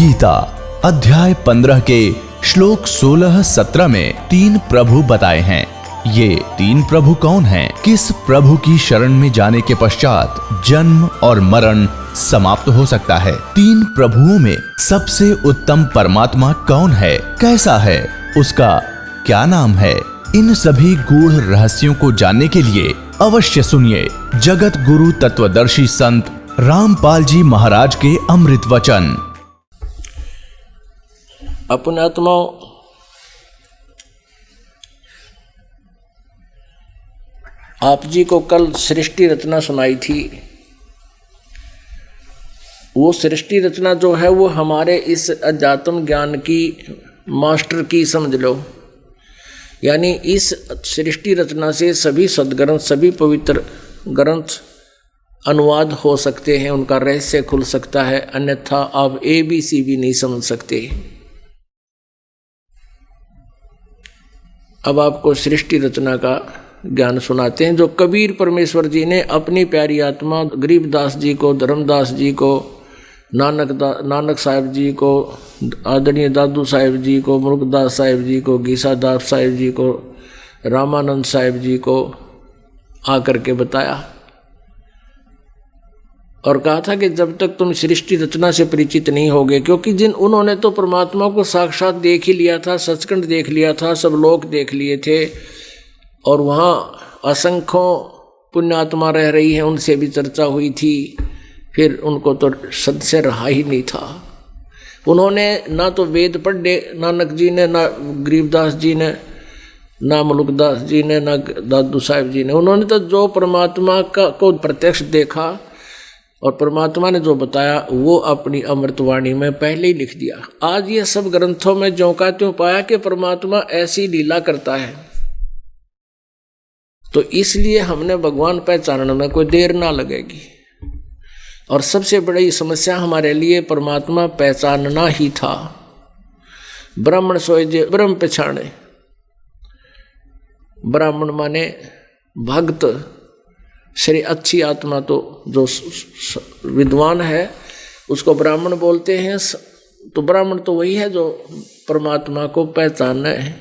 गीता अध्याय 15 के श्लोक 16-17 में 3 प्रभु बताए हैं। ये 3 प्रभु कौन हैं? किस प्रभु की शरण में जाने के पश्चात जन्म और मरण समाप्त हो सकता है? 3 प्रभुओं में सबसे उत्तम परमात्मा कौन है? कैसा है? उसका क्या नाम है? इन सभी गूढ़ रहस्यों को जानने के लिए अवश्य सुनिए जगत गुरु तत्वदर्शी संत रामपाल जी महाराज के अमृत वचन। अपने आत्माओं, आप जी को कल सृष्टि रचना सुनाई थी। वो सृष्टि रचना जो है वो हमारे इस अध्यात्म ज्ञान की मास्टर की समझ लो। यानी इस सृष्टि रचना से सभी सद्ग्रंथ, सभी पवित्र ग्रंथ अनुवाद हो सकते हैं, उनका रहस्य खुल सकता है। अन्यथा आप ABC भी नहीं समझ सकते। अब आपको सृष्टि रचना का ज्ञान सुनाते हैं जो कबीर परमेश्वर जी ने अपनी प्यारी आत्मा गरीबदास जी को, धर्मदास जी को, नानक साहिब जी को, आदरणीय दादू साहिब जी को, मुरुगदास साहिब जी को, गीसादास साहिब जी को, रामानंद साहिब जी को आकर के बताया और कहा था कि जब तक तुम सृष्टि रचना से परिचित नहीं होगे, क्योंकि उन्होंने तो परमात्मा को साक्षात देख ही लिया था, सचखंड देख लिया था, सब लोक देख लिए थे और वहाँ असंख्यों पुण्यात्मा रह रही हैं, उनसे भी चर्चा हुई थी। फिर उनको तो सद से रहा ही नहीं था। उन्होंने ना तो वेद पढ़े नानक जी ने, ना गरीबदास जी ने, ना मुलुकदास जी ने, ना दादू साहिब जी ने। उन्होंने तो जो परमात्मा को प्रत्यक्ष देखा और परमात्मा ने जो बताया वो अपनी अमृतवाणी में पहले ही लिख दिया। आज ये सब ग्रंथों में ज्यों का त्यों पाया कि परमात्मा ऐसी लीला करता है, तो इसलिए हमने भगवान पहचानने में कोई देर ना लगेगी। और सबसे बड़ी समस्या हमारे लिए परमात्मा पहचानना ही था। ब्राह्मण सोए जे ब्रह्म पहचाने। ब्राह्मण माने भक्त, श्री अच्छी आत्मा, तो जो विद्वान है उसको ब्राह्मण बोलते हैं। तो ब्राह्मण तो वही है जो परमात्मा को पहचानना है,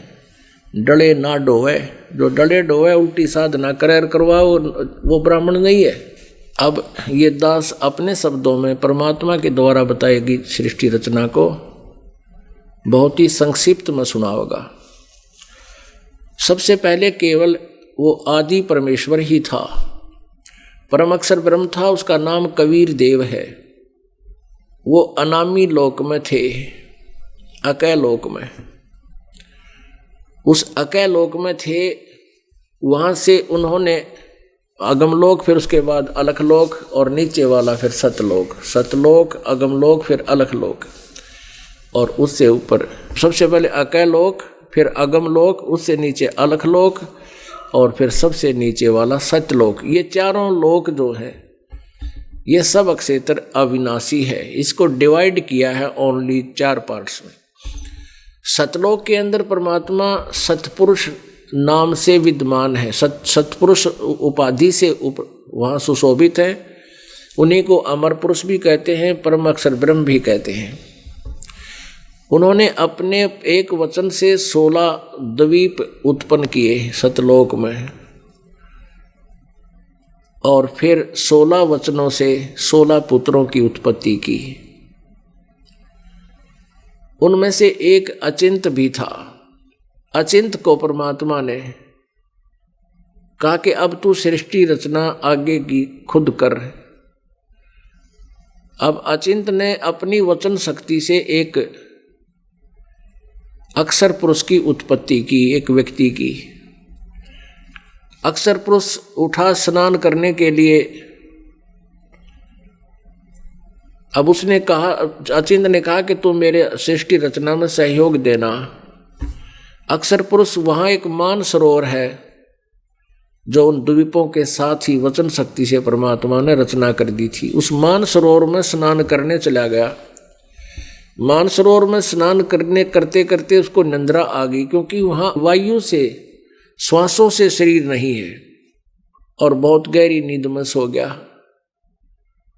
डले ना डोवे। जो डले डोवे, उल्टी साधना करे करवा, वो ब्राह्मण नहीं है। अब ये दास अपने शब्दों में परमात्मा के द्वारा बताएगी सृष्टि रचना को, बहुत ही संक्षिप्त में सुनाओगा। सबसे पहले केवल वो आदि परमेश्वर ही था, परम अक्षर ब्रह्म था, उसका नाम कबीर देव है। वो अनामी लोक में थे, अकय लोक में। उस अकय लोक में थे, वहाँ से उन्होंने अगमलोक, फिर उसके बाद अलखलोक और नीचे वाला फिर सतलोक। सतलोक, अगमलोक, फिर अलखलोक और उससे ऊपर सबसे पहले अकय लोक, फिर अगमलोक, उससे नीचे अलखलोक और फिर सबसे नीचे वाला सतलोक। ये चारों लोक जो है ये सब अक्षेत्र अविनाशी है। इसको डिवाइड किया है ओनली 4 पार्ट्स में। सतलोक के अंदर परमात्मा सतपुरुष नाम से विद्यमान है, सतपुरुष उपाधि से वहाँ सुशोभित है। उन्हीं को अमर पुरुष भी कहते हैं, परम अक्षर ब्रह्म भी कहते हैं। उन्होंने अपने एक वचन से 16 द्वीप उत्पन्न किए सतलोक में और फिर 16 वचनों से 16 पुत्रों की उत्पत्ति की। उनमें से एक अचिंत भी था। अचिंत को परमात्मा ने कहा कि अब तू सृष्टि रचना आगे की खुद कर। अब अचिंत ने अपनी वचन शक्ति से एक अक्षर पुरुष की उत्पत्ति की, एक व्यक्ति की। अक्षर पुरुष उठा स्नान करने के लिए। अब उसने कहा, अचिंत ने कहा कि तू मेरे सृष्टि रचना में सहयोग देना। अक्षर पुरुष वहाँ एक मान सरोवर है जो उन द्वीपों के साथ ही वचन शक्ति से परमात्मा ने रचना कर दी थी। उस मान सरोवर में स्नान करने चला गया। मान सरोवर में स्नान करते करते उसको निंद्रा आ गई, क्योंकि वहाँ वायु से, श्वासों से शरीर नहीं है और बहुत गहरी नींद में सो गया।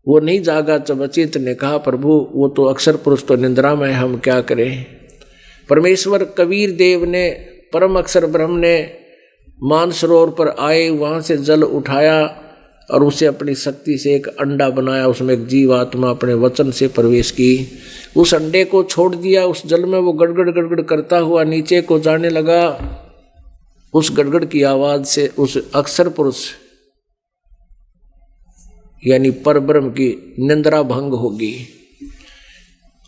वो नहीं जागा। जब अचित ने कहा प्रभु वो तो अक्षर पुरुष तो निद्रा में, हम क्या करें। परमेश्वर कबीर देव ने, परम अक्षर ब्रह्म ने मानसरोवर पर आए, वहाँ से जल उठाया और उसे अपनी शक्ति से एक अंडा बनाया, उसमें एक जीवात्मा अपने वचन से प्रवेश की। उस अंडे को छोड़ दिया, उस जल में वो गड़गड़ गड़गड़ करता हुआ नीचे को जाने लगा। उस गड़गड़ की आवाज से उस अक्षर पुरुष यानी परब्रह्म की निंद्रा भंग होगी।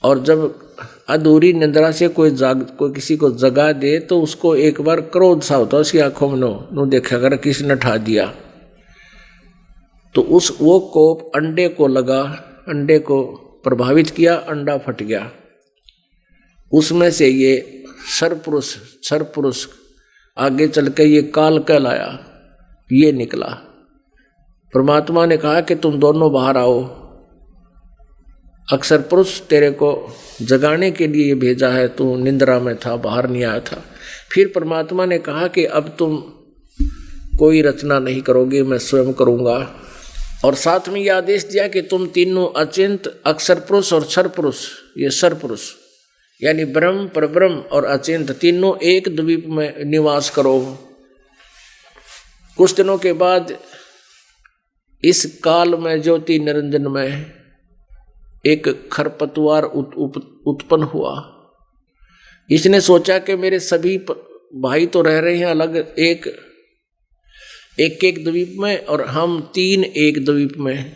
और जब अधूरी निंद्रा से कोई किसी को जगा दे तो उसको एक बार क्रोध सा होता है उसकी आंखों में, नो देखा कर किसने उठा दिया। तो वो कोप अंडे को लगा, अंडे को प्रभावित किया, अंडा फट गया। उसमें से ये सरपुरुष आगे चल के ये काल कहलाया, ये निकला। परमात्मा ने कहा कि तुम दोनों बाहर आओ, अक्षर पुरुष तेरे को जगाने के लिए ये भेजा है, तू निंद्रा में था, बाहर नहीं आया था। फिर परमात्मा ने कहा कि अब तुम कोई रचना नहीं करोगे, मैं स्वयं करूँगा। और साथ में ये आदेश दिया कि तुम तीनों अचिंत, अक्षर पुरुष और क्षर पुरुष, ये सर पुरुष यानी ब्रह्म, परब्रह्म और अचिंत तीनों एक द्वीप में निवास करो। कुछ दिनों के बाद इस काल में ज्योति निरंजन में एक खरपतवार उत्पन्न हुआ। इसने सोचा कि मेरे सभी भाई तो रह रहे हैं अलग एक द्वीप में और हम तीन एक द्वीप में।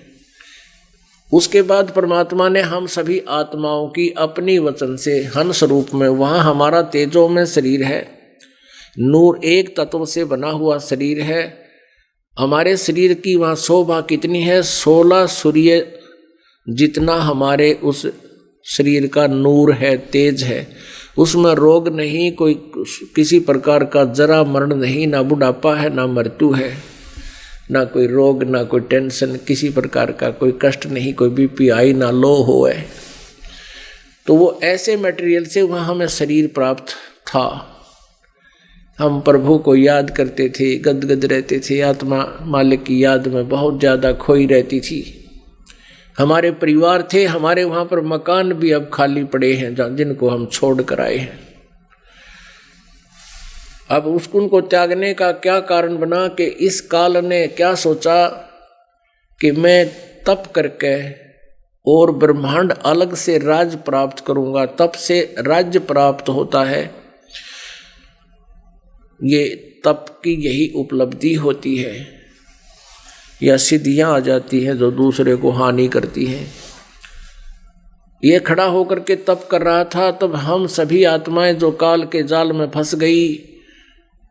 उसके बाद परमात्मा ने हम सभी आत्माओं की अपनी वचन से हंस रूप में, वहाँ हमारा तेजो में शरीर है, नूर एक तत्व से बना हुआ शरीर है। हमारे शरीर की वहाँ शोभा कितनी है, 16 सूर्य जितना हमारे उस शरीर का नूर है, तेज है। उसमें रोग नहीं, कोई किसी प्रकार का जरा मरण नहीं, ना बुढ़ापा है, ना मृत्यु है, ना कोई रोग, ना कोई टेंशन, किसी प्रकार का कोई कष्ट नहीं, कोई बीपी हाई ना लो हो है। तो वो ऐसे मटेरियल से वहाँ हमें शरीर प्राप्त था। हम प्रभु को याद करते थे, गदगद रहते थे, आत्मा मालिक की याद में बहुत ज़्यादा खोई रहती थी। हमारे परिवार थे, हमारे वहाँ पर मकान भी अब खाली पड़े हैं जिनको हम छोड़ कर आए हैं। अब उनको त्यागने का क्या कारण बना कि इस काल ने क्या सोचा कि मैं तप करके और ब्रह्मांड अलग से राज्य प्राप्त करूंगा। तप से राज्य प्राप्त होता है, ये तप की यही उपलब्धि होती है, या सिद्धियां आ जाती हैं जो दूसरे को हानि करती हैं। ये खड़ा होकर के तप कर रहा था, तब हम सभी आत्माएं जो काल के जाल में फंस गई,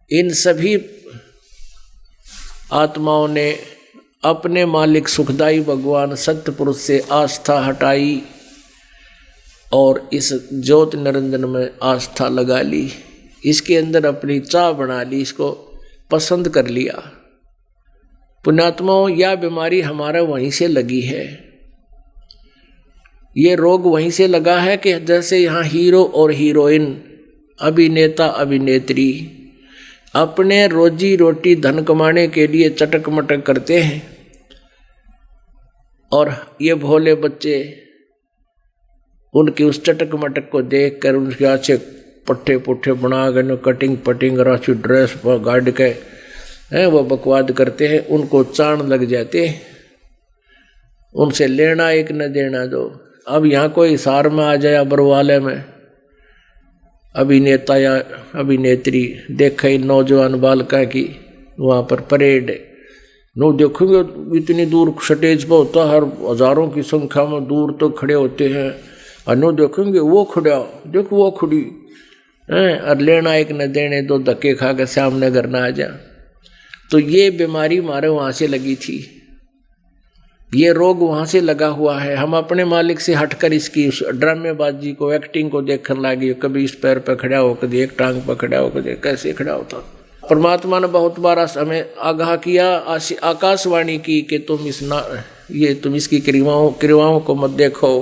इन सभी आत्माओं ने अपने मालिक सुखदाई भगवान सत्य पुरुष से आस्था हटाई और इस ज्योत निरंजन में आस्था लगा ली, इसके अंदर अपनी चाह बना ली, इसको पसंद कर लिया। पुण्यात्माओं, यह बीमारी हमारा वहीं से लगी है, ये रोग वहीं से लगा है कि जैसे यहाँ हीरो और हीरोइन, अभिनेता अभिनेत्री अपने रोजी रोटी धन कमाने के लिए चटक मटक करते हैं, और ये भोले बच्चे उनकी उस चटक मटक को देखकर उनके अच्छे पट्टे पुट्ठे बना कर कटिंग पटिंग राशि ड्रेस पर गाड़ के हैं वो बकवाद करते हैं, उनको चाण लग जाते हैं, उनसे लेना एक न देना दो। अब यहाँ कोई हिसार में आ जाए बरवाले में अभिनेता या अभिनेत्री देखे नौजवान बालिका की वहाँ पर परेड, नो देखोगे इतनी दूर स्टेज पर होता, हर हजारों की संख्या में दूर तो खड़े होते हैं, और नो देखेंगे वो खड़ा, देखो वो खड़ी हैं, और लेना एक न देने दो, धक्के खा के सामने घर ना आ जा। तो ये बीमारी हमारे वहाँ से लगी थी, ये रोग वहाँ से लगा हुआ है। हम अपने मालिक से हटकर इसकी उस ड्रामेबाजी को, एक्टिंग को देखने लगे, कभी इस पैर पर खड़ा हो, कभी एक टांग पर खड़ा हो, कभी कैसे खड़ा होता। परमात्मा ने बहुत बार हमें आगाह किया, आकाशवाणी की कि तुम इसकी क्रियाओं को मत देखो,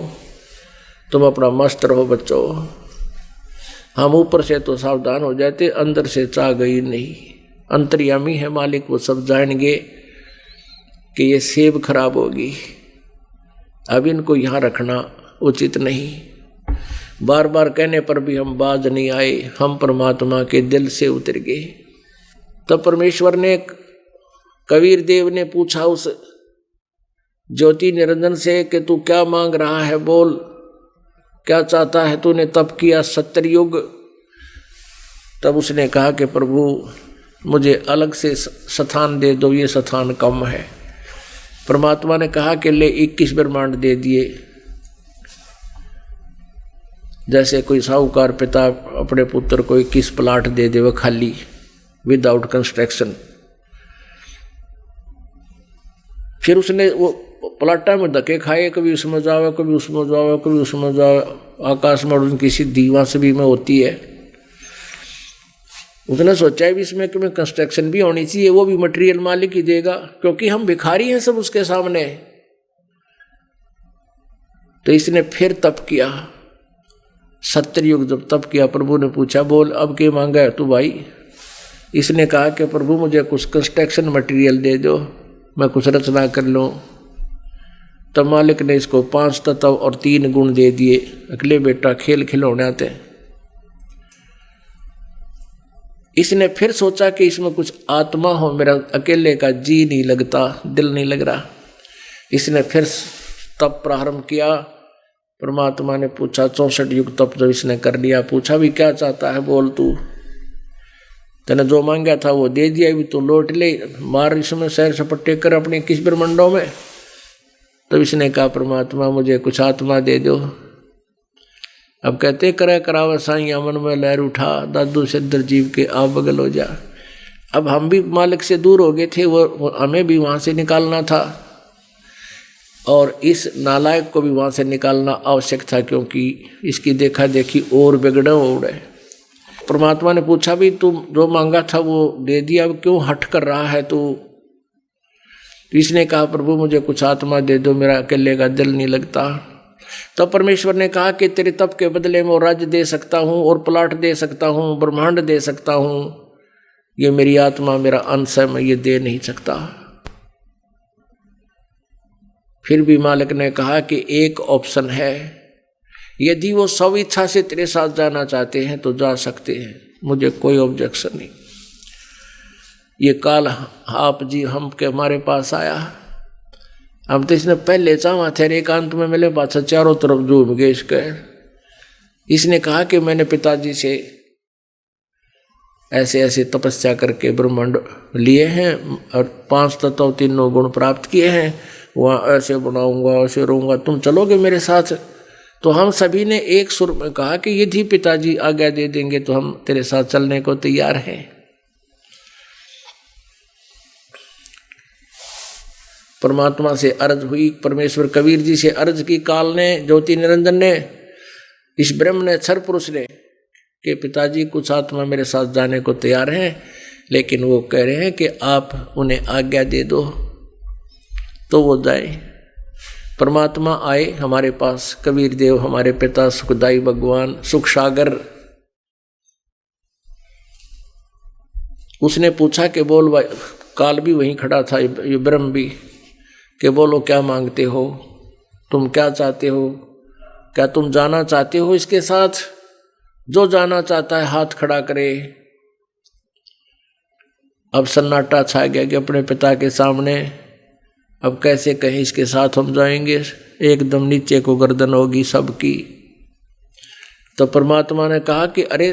तुम अपना मस्त रहो बच्चों। हम ऊपर से तो सावधान हो जाते, अंदर से चाह गई नहीं। अंतर्यामी है मालिक, वो सब जानेंगे कि ये सेब खराब होगी, अब इनको यहाँ रखना उचित नहीं। बार बार कहने पर भी हम बाज नहीं आए, हम परमात्मा के दिल से उतर गए। तब परमेश्वर ने, कबीर देव ने पूछा उस ज्योति निरंजन से कि तू क्या मांग रहा है, बोल क्या चाहता है, तूने तप किया 70 युग। तब उसने कहा कि प्रभु मुझे अलग से स्थान दे दो, ये स्थान कम है। परमात्मा ने कहा कि ले 21 ब्रह्मांड दे दिए। जैसे कोई साहूकार पिता अपने पुत्र को 21 प्लाट दे दे, वो खाली विदाउट कंस्ट्रक्शन। फिर उसने वो प्लाटा में धक्के खाए, कभी उसमें जाओ, कभी उसमें जाओ, कभी उसमें जाओ। आकाश में उनकी सीधी वहां से भी में होती है। उसने सोचा है भी इसमें कि कंस्ट्रक्शन भी होनी चाहिए, वो भी मटेरियल मालिक ही देगा, क्योंकि हम भिखारी हैं सब उसके सामने। तो इसने फिर तप किया 70 युग। जब तप किया, प्रभु ने पूछा बोल अब क्या मांगा है तू भाई। इसने कहा कि प्रभु मुझे कुछ कंस्ट्रक्शन मटेरियल दे दो, मैं कुछ रचना कर लूँ। तब मालिक ने इसको 5 तत्व और 3 गुण दे दिए। अगले बेटा खेल खिलौने आते हैं। इसने फिर सोचा कि इसमें कुछ आत्मा हो, मेरा अकेले का जी नहीं लगता, दिल नहीं लग रहा। इसने फिर तप प्रारंभ किया। परमात्मा ने पूछा 64 युग तप जब इसने कर लिया, पूछा भी क्या चाहता है बोल, तू तूने जो मांगा था वो दे दिया, भी तो लौट ले, मार इसमें सैर सपट्टे कर अपने 21 ब्रह्मांडों में। तब इसने कहा परमात्मा मुझे कुछ आत्मा दे दो। अब कहते करे करावा साईं मन में लहर उठा, दादू सिद्धर जीव के आप बगल हो जा। अब हम भी मालिक से दूर हो गए थे, वो हमें भी वहाँ से निकालना था और इस नालायक को भी वहाँ से निकालना आवश्यक था, क्योंकि इसकी देखा देखी और बिगड़े हो रहे। परमात्मा ने पूछा भी तू जो मांगा था वो दे दिया, अब क्यों हट कर रहा है तू। तो इसने कहा प्रभु मुझे कुछ आत्मा दे दो, मेरा अकेले का दिल नहीं लगता। तब परमेश्वर ने कहा कि तेरे तप के बदले में राज्य दे सकता हूँ और प्लाट दे सकता हूँ, ब्रह्मांड दे सकता हूँ, ये मेरी आत्मा मेरा अंश है, मैं ये दे नहीं सकता। फिर भी मालिक ने कहा कि एक ऑप्शन है, यदि वो सब इच्छा से तेरे साथ जाना चाहते हैं तो जा सकते हैं, मुझे कोई ऑब्जेक्शन नहीं। ये काल आप जी हम के हमारे पास आया, अब तो इसने पहले चाहा थे एकांत में मिले, पाछा चारों तरफ झूम गए इसके। इसने कहा कि मैंने पिताजी से ऐसे ऐसे तपस्या करके ब्रह्मांड लिए हैं और 5 तत्व 3 गुण प्राप्त किए हैं, वहाँ ऐसे बनाऊंगा ऐसे रहूँगा, तुम चलोगे मेरे साथ। तो हम सभी ने एक सुर में कहा कि यदि पिताजी आज्ञा दे देंगे तो हम तेरे साथ चलने को तैयार हैं। परमात्मा से अर्ज हुई, परमेश्वर कबीर जी से अर्ज की, काल ने, ज्योति निरंजन ने, इस ब्रह्म ने, क्षर पुरुष ने, कि पिताजी कुछ आत्मा मेरे साथ जाने को तैयार हैं, लेकिन वो कह रहे हैं कि आप उन्हें आज्ञा दे दो तो वो जाए। परमात्मा आए हमारे पास, कबीर देव हमारे पिता, सुखदाई भगवान, सुख सागर। उसने पूछा कि बोल भाई, काल भी वहीं खड़ा था, ये ब्रह्म भी, कि बोलो क्या मांगते हो, तुम क्या चाहते हो, क्या तुम जाना चाहते हो इसके साथ। जो जाना चाहता है हाथ खड़ा करे। अब सन्नाटा छा गया कि अपने पिता के सामने अब कैसे कहीं इसके साथ हम जाएंगे, एकदम नीचे को गर्दन होगी सबकी। तो परमात्मा ने कहा कि अरे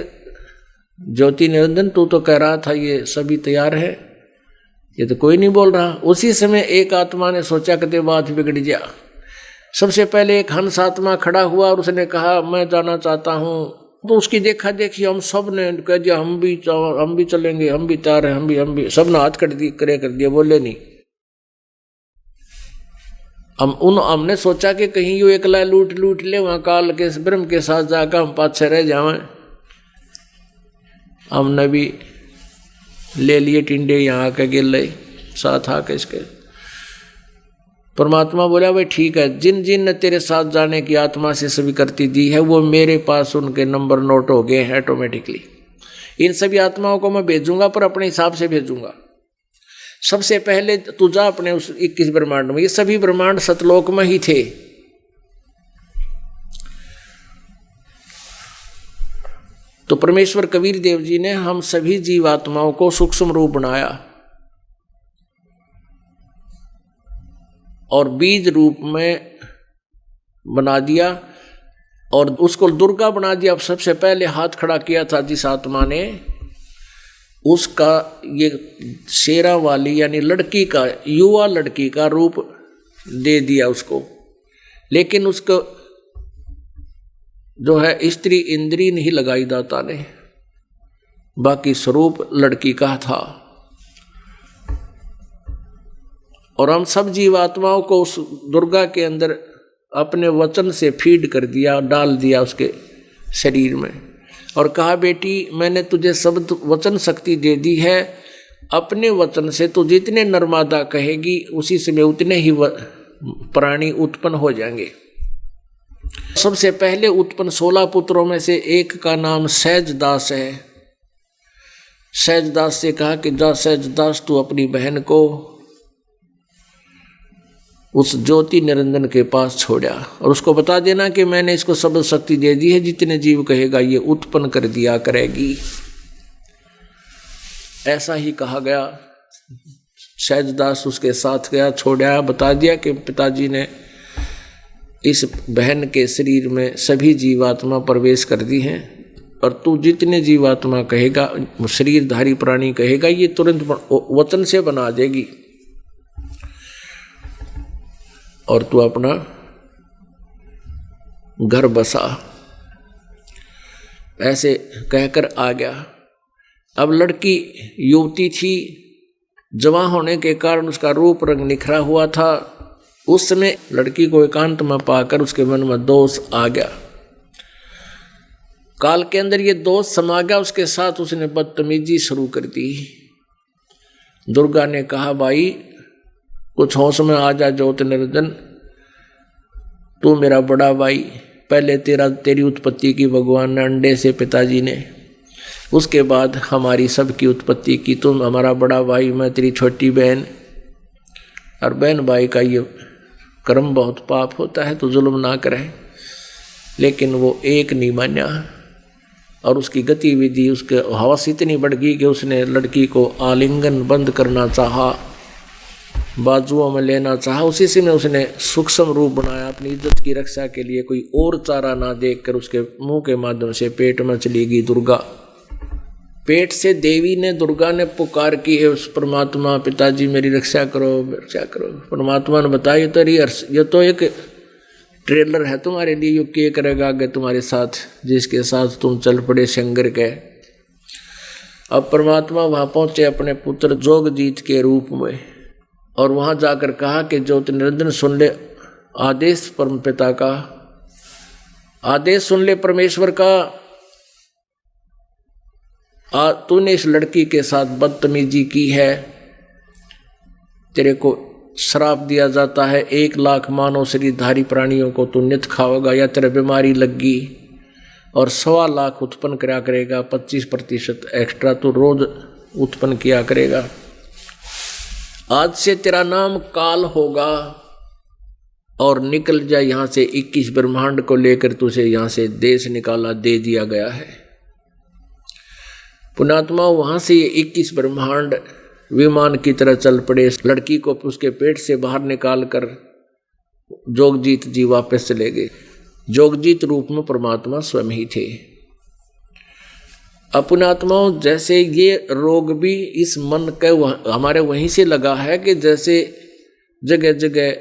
ज्योति निरंजन, तू तो कह रहा था ये सभी तैयार है, ये तो कोई नहीं बोल रहा। उसी समय एक आत्मा ने सोचा कि बात बिगड़ जा। सबसे पहले एक हंस आत्मा खड़ा हुआ और उसने कहा मैं जाना चाहता हूँ। तो उसकी देखा देखी हम सब ने कह दिया हम भी चलेंगे, हम भी तैयार हैं, हम भी सब ने हाथ कर दिया, बोले नहीं। हमने सोचा कि कहीं यो एकला लूट ले, वहाँ काल के ब्रह्म के साथ जाकर हम पाछे रह जावें। हमने भी ले लिए टिंडे, यहाँ आके गिर साथ आके इसके। परमात्मा बोला भाई ठीक है, जिन जिन ने तेरे साथ जाने की आत्मा से स्वीकृति दी है वो मेरे पास उनके नंबर नोट हो गए हैं ऑटोमेटिकली। इन सभी आत्माओं को मैं भेजूंगा, पर अपने हिसाब से भेजूंगा। सबसे पहले तू जा अपने उस 21 ब्रह्मांड में, ये सभी ब्रह्मांड सतलोक में ही थे, तो परमेश्वर कबीर देव जी ने हम सभी जीवात्माओं को सूक्ष्म रूप बनाया और बीज रूप में बना दिया और उसको दुर्गा बना दिया। अब सबसे पहले हाथ खड़ा किया था जिस आत्मा ने, उसका ये शेरा वाली यानी लड़की का, युवा लड़की का रूप दे दिया उसको। लेकिन उसको जो है स्त्री इंद्री नहीं लगाई दाता ने, बाकी स्वरूप लड़की का था। और हम सब जीवात्माओं को उस दुर्गा के अंदर अपने वचन से फीड कर दिया, डाल दिया उसके शरीर में और कहा बेटी मैंने तुझे शब्द वचन शक्ति दे दी है, अपने वचन से तू जितने नर्मदा कहेगी उसी समय उतने ही प्राणी उत्पन्न हो जाएंगे। सबसे पहले उत्पन्न 16 पुत्रों में से एक का नाम सहजदास है। सहजदास से कहा कि जा सहजदास तू अपनी बहन को उस ज्योति निरंजन के पास छोड़ा और उसको बता देना कि मैंने इसको शब्द शक्ति दे दी है, जितने जीव कहेगा ये उत्पन्न कर दिया करेगी। ऐसा ही कहा गया। सहजदास उसके साथ गया, छोड़ा, बता दिया कि पिताजी ने इस बहन के शरीर में सभी जीवात्मा प्रवेश कर दी हैं और तू जितने जीवात्मा कहेगा, शरीरधारी प्राणी कहेगा, ये तुरंत वचन से बना देगी और तू अपना घर बसा। ऐसे कहकर आ गया। अब लड़की युवती थी, जवान होने के कारण उसका रूप रंग निखरा हुआ था। उस समय लड़की को एकांत में पाकर उसके मन में दोष आ गया। काल के अंदर ये दोष समा गया, उसके साथ उसने बदतमीजी शुरू कर दी। दुर्गा ने कहा भाई कुछ होश में आ जा ज्योति निरंजन, तू मेरा बड़ा भाई, पहले तेरी उत्पत्ति की भगवान ने अंडे से पिताजी ने, उसके बाद हमारी सबकी उत्पत्ति की, तुम हमारा बड़ा भाई, मैं तेरी छोटी बहन। और बहन भाई का ये कर्म बहुत पाप होता है तो जुल्म ना करे। लेकिन वो एक नहीं माना और उसकी गतिविधि, उसके हवस इतनी बढ़ गई कि उसने लड़की को आलिंगन बंद करना चाहा, बाजुओं में लेना चाहा। उसी से में उसने सूक्ष्म रूप बनाया अपनी इज्जत की रक्षा के लिए। कोई और चारा ना देखकर उसके मुंह के माध्यम से पेट में चली गई दुर्गा। पेट से देवी ने, दुर्गा ने पुकार की है उस परमात्मा, पिताजी मेरी रक्षा करो, रक्षा करो। परमात्मा ने बताया ये तो एक ट्रेलर है तुम्हारे लिए, यो क्या करेगा आगे तुम्हारे साथ, जिसके साथ तुम चल पड़े शंकर के। अब परमात्मा वहां पहुंचे अपने पुत्र जोगजीत के रूप में और वहां जाकर कहा कि ज्योति निरंजन सुन ले आदेश परम पिता का, आदेश सुन ले परमेश्वर का। तूने इस लड़की के साथ बदतमीजी की है, तेरे को श्राप दिया जाता है, 1 लाख मानव शरीरधारी प्राणियों को तू नित खाओगा या तेरे बीमारी लगी और 1.25 लाख उत्पन्न करा करेगा, 25% एक्स्ट्रा तू रोज उत्पन्न किया करेगा। आज से तेरा नाम काल होगा और निकल जा यहाँ से। 21 ब्रह्मांड को लेकर तुझे यहाँ से देश निकाला दे दिया गया है। पुणात्मा वहां से ये 21 ब्रह्मांड विमान की तरह चल पड़े। लड़की को उसके पेट से बाहर निकाल कर जोगजीत जी वापस चले गए। जोगजीत रूप में परमात्मा स्वयं ही थे। अपनात्माओं जैसे ये रोग भी इस मन के हमारे वहीं से लगा है कि जैसे जगह जगह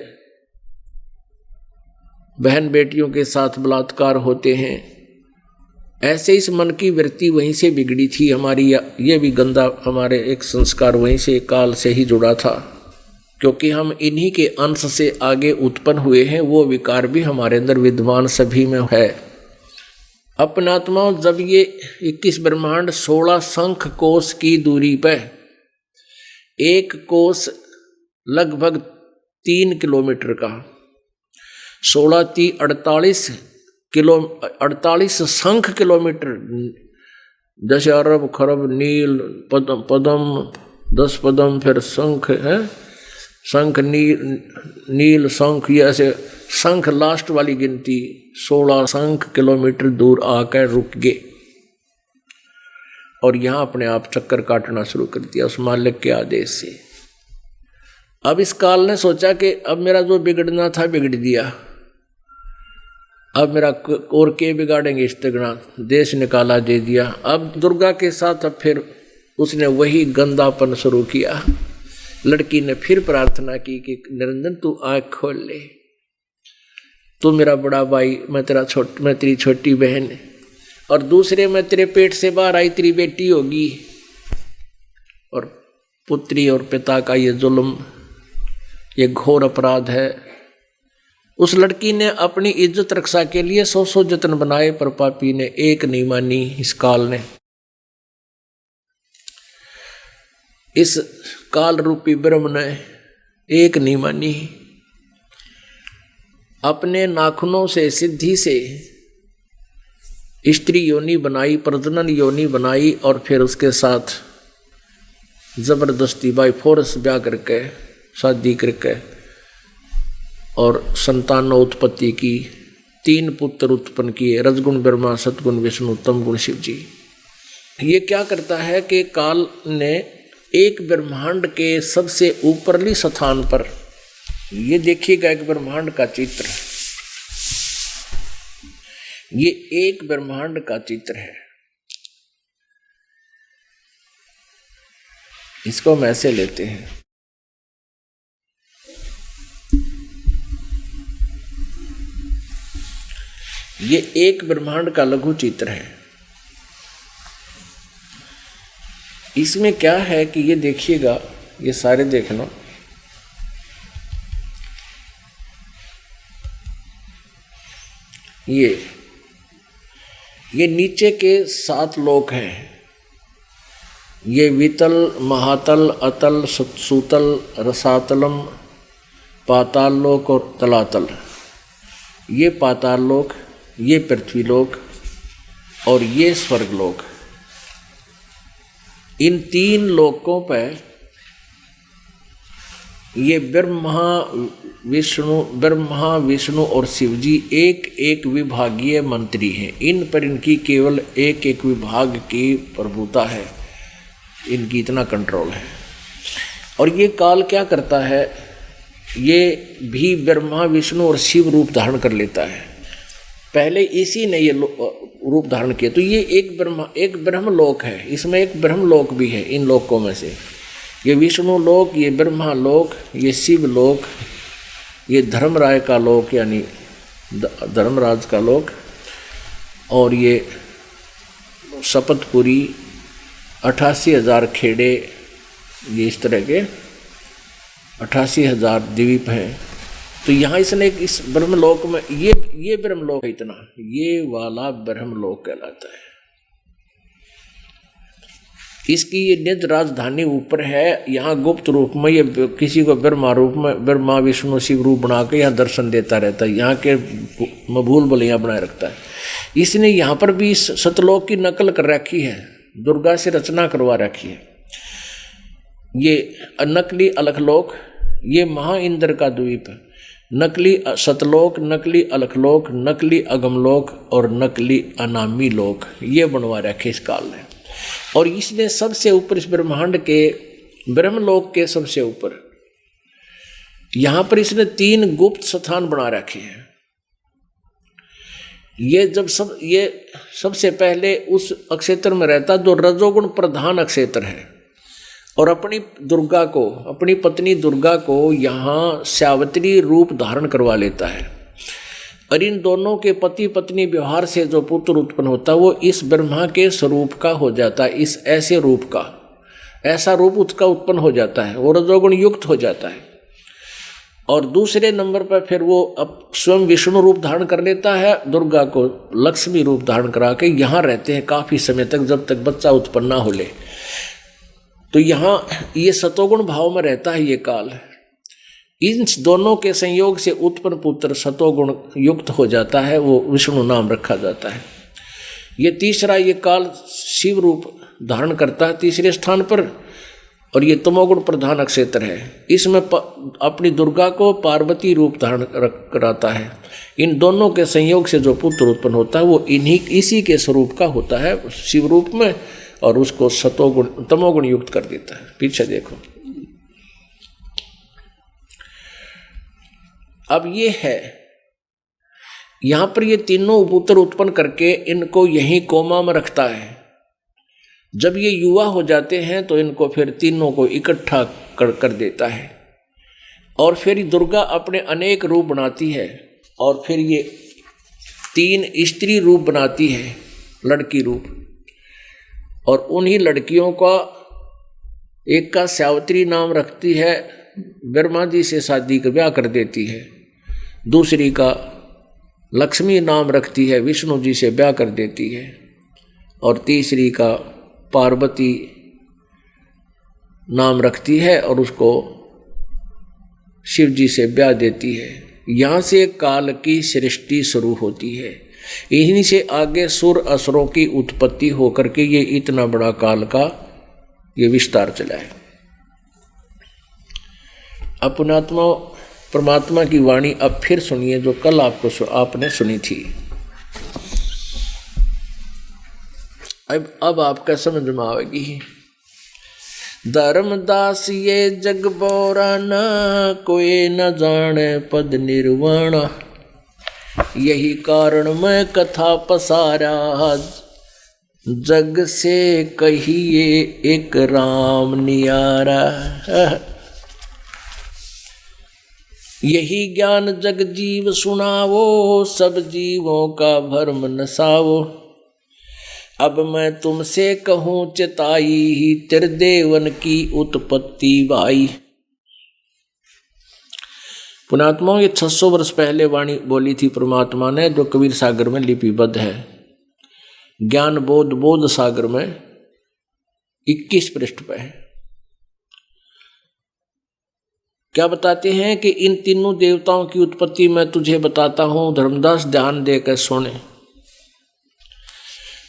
बहन बेटियों के साथ बलात्कार होते हैं, ऐसे इस मन की वृत्ति वहीं से बिगड़ी थी हमारी। ये भी गंदा हमारे एक संस्कार वहीं से काल से ही जुड़ा था, क्योंकि हम इन्हीं के अंश से आगे उत्पन्न हुए हैं। वो विकार भी हमारे अंदर विद्वान सभी में है। अपनात्माओं जब ये 21 ब्रह्मांड 16 शंख कोश की दूरी पर, एक कोश लगभग 3 किलोमीटर का, 16 3 48 शंख किलोमीटर, जैसे अरब खरब नील पदम 10 पदम, फिर शंख है, शंख नील शंख, ये ऐसे शंख लास्ट वाली गिनती 16 शंख किलोमीटर दूर आकर रुक गए। और यहाँ अपने आप चक्कर काटना शुरू कर दिया उस मालिक के आदेश से। अब इस काल ने सोचा कि अब मेरा जो बिगड़ना था बिगड़ दिया, अब मेरा और के बिगाड़ेंगे इस तगड़ा, देश निकाला दे दिया। अब दुर्गा के साथ अब फिर उसने वही गंदापन शुरू किया। लड़की ने फिर प्रार्थना की कि निरंजन तू आँख खोल ले, तू मेरा बड़ा भाई, मैं तेरी छोटी बहन, और दूसरे में तेरे पेट से बाहर आई तेरी बेटी होगी, और पुत्री और पिता का ये जुल्म, ये घोर अपराध है। उस लड़की ने अपनी इज्जत रक्षा के लिए 100 जतन बनाए, पर पापी ने एक नहीं मानी। इस काल ने, इस काल रूपी ब्रह्म ने एक नहीं मानी। अपने नाखूनों से सिद्धि से स्त्री योनि बनाई, प्रजनन योनि बनाई, और फिर उसके साथ जबरदस्ती बाई फोर्स ब्याह करके शादी करके और संतानोत्पत्ति की। 3 पुत्र उत्पन्न किए, रजगुण ब्रह्मा, सतगुण विष्णु, तमगुण शिव जी। ये क्या करता है कि काल ने एक ब्रह्मांड के सबसे ऊपरली स्थान पर, ये देखिएगा एक ब्रह्मांड का चित्र, ये एक ब्रह्मांड का चित्र है। इसको हम ऐसे लेते हैं, ये एक ब्रह्मांड का लघु चित्र है। इसमें क्या है कि ये देखिएगा, ये सारे देखना, ये नीचे के 7 लोक हैं। ये वितल, महातल, अतल, सूतल, रसातलम, पाताल लोक और तलातल। ये पाताल लोक, ये पृथ्वी लोक और ये स्वर्ग लोक। इन 3 लोकों पर ये ब्रह्मा विष्णु और शिव जी एक एक विभागीय मंत्री हैं। इन पर इनकी केवल एक एक विभाग की प्रभुता है, इनकी इतना कंट्रोल है। और ये काल क्या करता है, ये भी ब्रह्मा विष्णु और शिव रूप धारण कर लेता है। पहले इसी ने ये रूप धारण किया। तो ये एक ब्रह्म लोक है, इसमें एक ब्रह्म लोक भी है। इन लोकों में से ये विष्णु लोक, ये ब्रह्मा लोक, ये शिव लोक, ये धर्मराय का लोक यानी धर्मराज का लोक, और ये शपथपुरी, 88,000 खेड़े, ये इस तरह के 88,000 द्वीप हैं। तो यहाँ इसने इस ब्रह्मलोक में ये ब्रह्मलोक है, इतना ये वाला ब्रह्मलोक कहलाता है। इसकी ये निज राजधानी ऊपर है। यहाँ गुप्त रूप में ये किसी को ब्रह्मा रूप में, ब्रह्मा विष्णु शिव रूप बना के यहाँ दर्शन देता रहता है, यहाँ के मभूल बलियाँ बनाए रखता है। इसने यहाँ पर भी इस सतलोक की नकल कर रखी है, दुर्गा से रचना करवा रखी है। ये नकली अलखलोक, ये महा इंद्र का द्वीप है। नकली सतलोक, नकली अलखलोक, नकली अगमलोक और नकली अनामी लोक, ये बनवा रखे इस काल ने। और इसने सबसे ऊपर, इस ब्रह्मांड के ब्रह्मलोक के सबसे ऊपर, यहाँ पर इसने 3 गुप्त स्थान बना रखे हैं। ये सबसे पहले उस अक्षेत्र में रहता जो रजोगुण प्रधान अक्षेत्र है, और अपनी दुर्गा को, अपनी पत्नी दुर्गा को यहाँ सावित्री रूप धारण करवा लेता है। और इन दोनों के पति पत्नी व्यवहार से जो पुत्र उत्पन्न होता है वो इस ब्रह्मा के स्वरूप का हो जाता है। इस ऐसे रूप का, ऐसा रूप उसका उत्पन्न हो जाता है, वो रजोगुण युक्त हो जाता है। और दूसरे नंबर पर फिर वो अब स्वयं विष्णु रूप धारण कर लेता है, दुर्गा को लक्ष्मी रूप धारण करा के यहाँ रहते हैं काफ़ी समय तक, जब तक बच्चा उत्पन्न ना हो ले। तो यहाँ ये सतोगुण भाव में रहता है ये काल। इन दोनों के संयोग से उत्पन्न पुत्र सतोगुण युक्त हो जाता है, वो विष्णु नाम रखा जाता है। ये तीसरा ये काल शिव रूप धारण करता है तीसरे स्थान पर, और ये तमोगुण प्रधान क्षेत्र है। इसमें अपनी दुर्गा को पार्वती रूप धारण कराता है। इन दोनों के संयोग से जो पुत्र उत्पन्न होता है वो इसी के स्वरूप का होता है, शिव रूप में और उसको सतोगुण तमोगुण युक्त कर देता है। पीछे देखो, अब ये है यहां पर ये तीनों पुत्र उत्पन्न करके इनको यहीं कोमा में रखता है। जब ये युवा हो जाते हैं तो इनको फिर तीनों को इकट्ठा कर देता है और फिर दुर्गा अपने अनेक रूप बनाती है और फिर ये 3 स्त्री रूप बनाती है, लड़की रूप, और उन्हीं लड़कियों का एक का सावित्री नाम रखती है, ब्रह्मा जी से शादी का ब्याह कर देती है। दूसरी का लक्ष्मी नाम रखती है, विष्णु जी से ब्याह कर देती है। और तीसरी का पार्वती नाम रखती है और उसको शिव जी से ब्याह देती है। यहाँ से काल की सृष्टि शुरू होती है। इन्हीं से आगे सुर असुरों की उत्पत्ति होकर के ये इतना बड़ा काल का ये विस्तार चला है। अपनात्मा परमात्मा की वाणी अब फिर सुनिए जो कल आपने सुनी थी। अब आपका समझ में आएगी। धर्मदास ये जग बोरा न कोई न जाने पद निर्वाण, यही कारण मैं कथा पसारा जग से कहिए एक राम नियारा। यही ज्ञान जग जीव सुनावो, सब जीवों का भरम नसावो। अब मैं तुमसे कहूँ चिताई, त्रिदेवन की उत्पत्ति भाई। पुणात्माओं, ये 600 वर्ष पहले वाणी बोली थी परमात्मा ने, जो कबीर सागर में लिपिबद्ध है। ज्ञान बोध सागर में 21 पृष्ठ पे है। क्या बताते हैं कि इन तीनों देवताओं की उत्पत्ति मैं तुझे बताता हूं, धर्मदास ध्यान देकर सुने।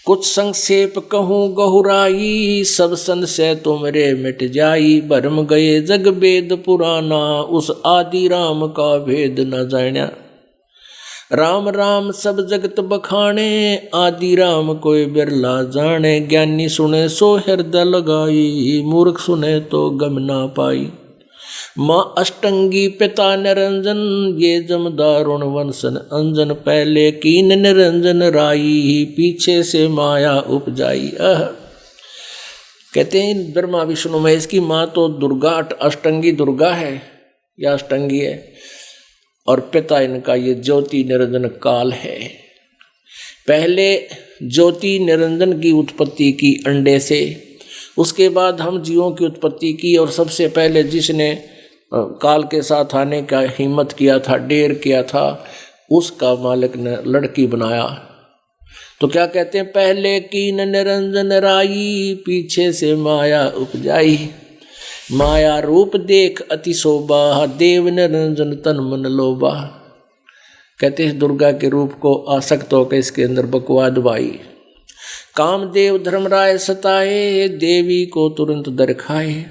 कुछ संक्षेप कहूँ गहुराई, सब संशय तुमरे मिट जाई। भरम गए जग वेद पुराना, उस आदि राम का भेद न जाना। राम राम सब जगत बखाने, आदि राम कोई बिरला जाने। ज्ञानी सुने सो हृदय लगाई, मूर्ख सुने तो गम ना पाई। माँ अष्टंगी पिता निरंजन, ये जमदारुण वंशन अंजन। पहले कीन निरंजन राई, पीछे से माया उपजाई। कहते हैं ब्रह्मा विष्णु महेश की माँ तो दुर्गा, अष्टंगी दुर्गा है या अष्टंगी है, और पिता इनका ये ज्योति निरंजन काल है। पहले ज्योति निरंजन की उत्पत्ति की अंडे से, उसके बाद हम जीवों की उत्पत्ति की, और सबसे पहले जिसने काल के साथ आने का हिम्मत किया था, डेर किया था, उसका मालिक ने लड़की बनाया। तो क्या कहते हैं, पहले कीन निरंजन राई, पीछे से माया उपजाई। माया रूप देख अति शोभा, देव निरंजन तन मन लोभा। कहते हैं दुर्गा के रूप को आसक्त होकर इसके अंदर बकवाद भाई। कामदेव धर्मराय सताए, देवी को तुरंत दरखाए।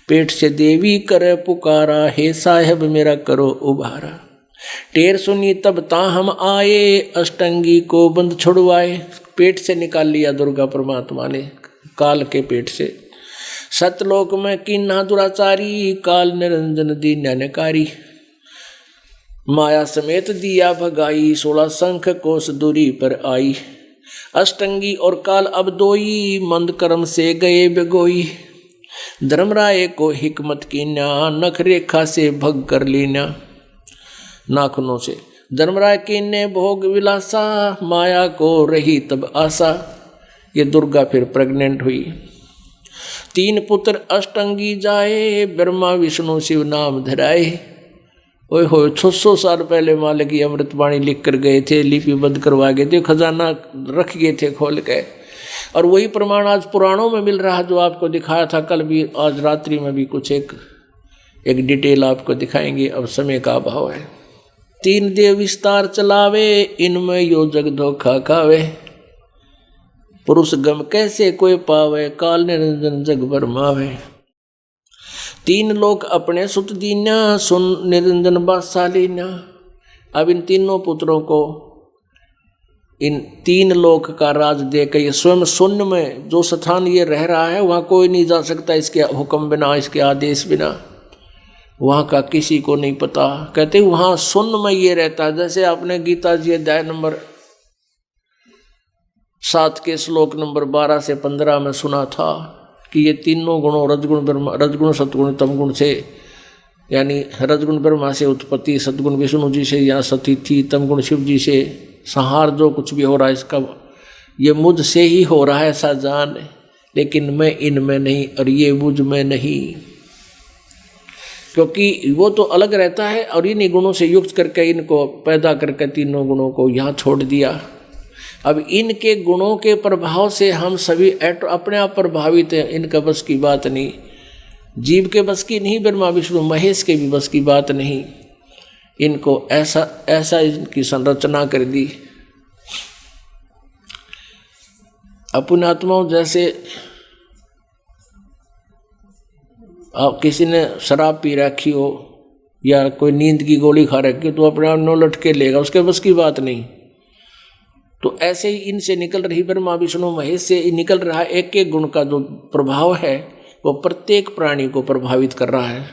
पेट से देवी करे पुकारा, हे साहेब मेरा करो उबारा। टेर सुनी तब ताहम आए, अष्टंगी को बंद छुड़वाए। पेट से निकाल लिया दुर्गा परमात्मा ने, काल के पेट से। सतलोक में कीन्हा दुराचारी, काल निरंजन दीन्यानकारी। माया समेत दिया भगाई, 16 शंख कोस दूरी पर आई। अष्टंगी और काल अब दोई, मंद कर्म से गए बेगोई। धर्मराय को हिकमत कीन्या, नख रेखा से भग कर लीना। नाखूनों से धर्मराय कीन्ने भोग विलासा, माया को रही तब आशा। ये दुर्गा फिर प्रेग्नेंट हुई। 3 पुत्र अष्टंगी जाए, ब्रह्मा विष्णु शिव नाम धराए। ओए हो 600 साल पहले मालिक की अमृतवाणी लिख कर गए थे, लिपिबद्ध करवा गए थे, खजाना रख गए थे खोल के। और वही प्रमाण आज पुराणों में मिल रहा जो आपको दिखाया था कल भी, आज रात्रि में भी कुछ एक डिटेल आपको दिखाएंगे। अब समय का अभाव है। 3 देव विस्तार चलावे, इनमें यो जग धोखा खावे। पुरुष गम कैसे कोई पावे, काल निरंजन जग भरमावे। 3 लोग अपने सुत दीन्या, सुन निरंजन बादशाह लीन्या। अब इन तीनों पुत्रों को इन 3 लोक का राज देकर ये स्वयं शून्य में जो स्थान ये रह रहा है वहाँ कोई नहीं जा सकता इसके हुक्म बिना, इसके आदेश बिना, वहाँ का किसी को नहीं पता। कहते वहाँ शून्य में ये रहता है। जैसे आपने गीता जी अध्याय नंबर 7 के श्लोक नंबर 12 से 15 में सुना था कि ये तीनों गुणों रजगुण ब्रह्मा, रजगुण सतगुण तमगुण से, यानी रजगुण ब्रह्मा से उत्पत्ति, सतगुण विष्णु जी से यहाँ स्थिति, तमगुण शिव जी से संहार, जो कुछ भी हो रहा है इसका ये मुझ से ही हो रहा है ऐसा जान, लेकिन मैं इनमें नहीं और ये मुझ में नहीं, क्योंकि वो तो अलग रहता है और इन्हीं गुणों से युक्त करके इनको पैदा करके तीनों गुणों को यहाँ छोड़ दिया। अब इनके गुणों के प्रभाव से हम सभी अपने आप प्रभावित हैं, इनका बस की बात नहीं, जीव के बस की नहीं, ब्रह्मा विष्णु महेश के भी बस की बात नहीं। इनको ऐसा इनकी संरचना कर दी। अपने आत्माओं जैसे आप किसी ने शराब पी रखी हो या कोई नींद की गोली खा रखी हो तो अपने आप नो लटके लेगा, उसके बस की बात नहीं। तो ऐसे ही इनसे निकल रही ब्रह्मा विष्णु महेश से निकल रहा एक एक गुण का जो प्रभाव है वो प्रत्येक प्राणी को प्रभावित कर रहा है,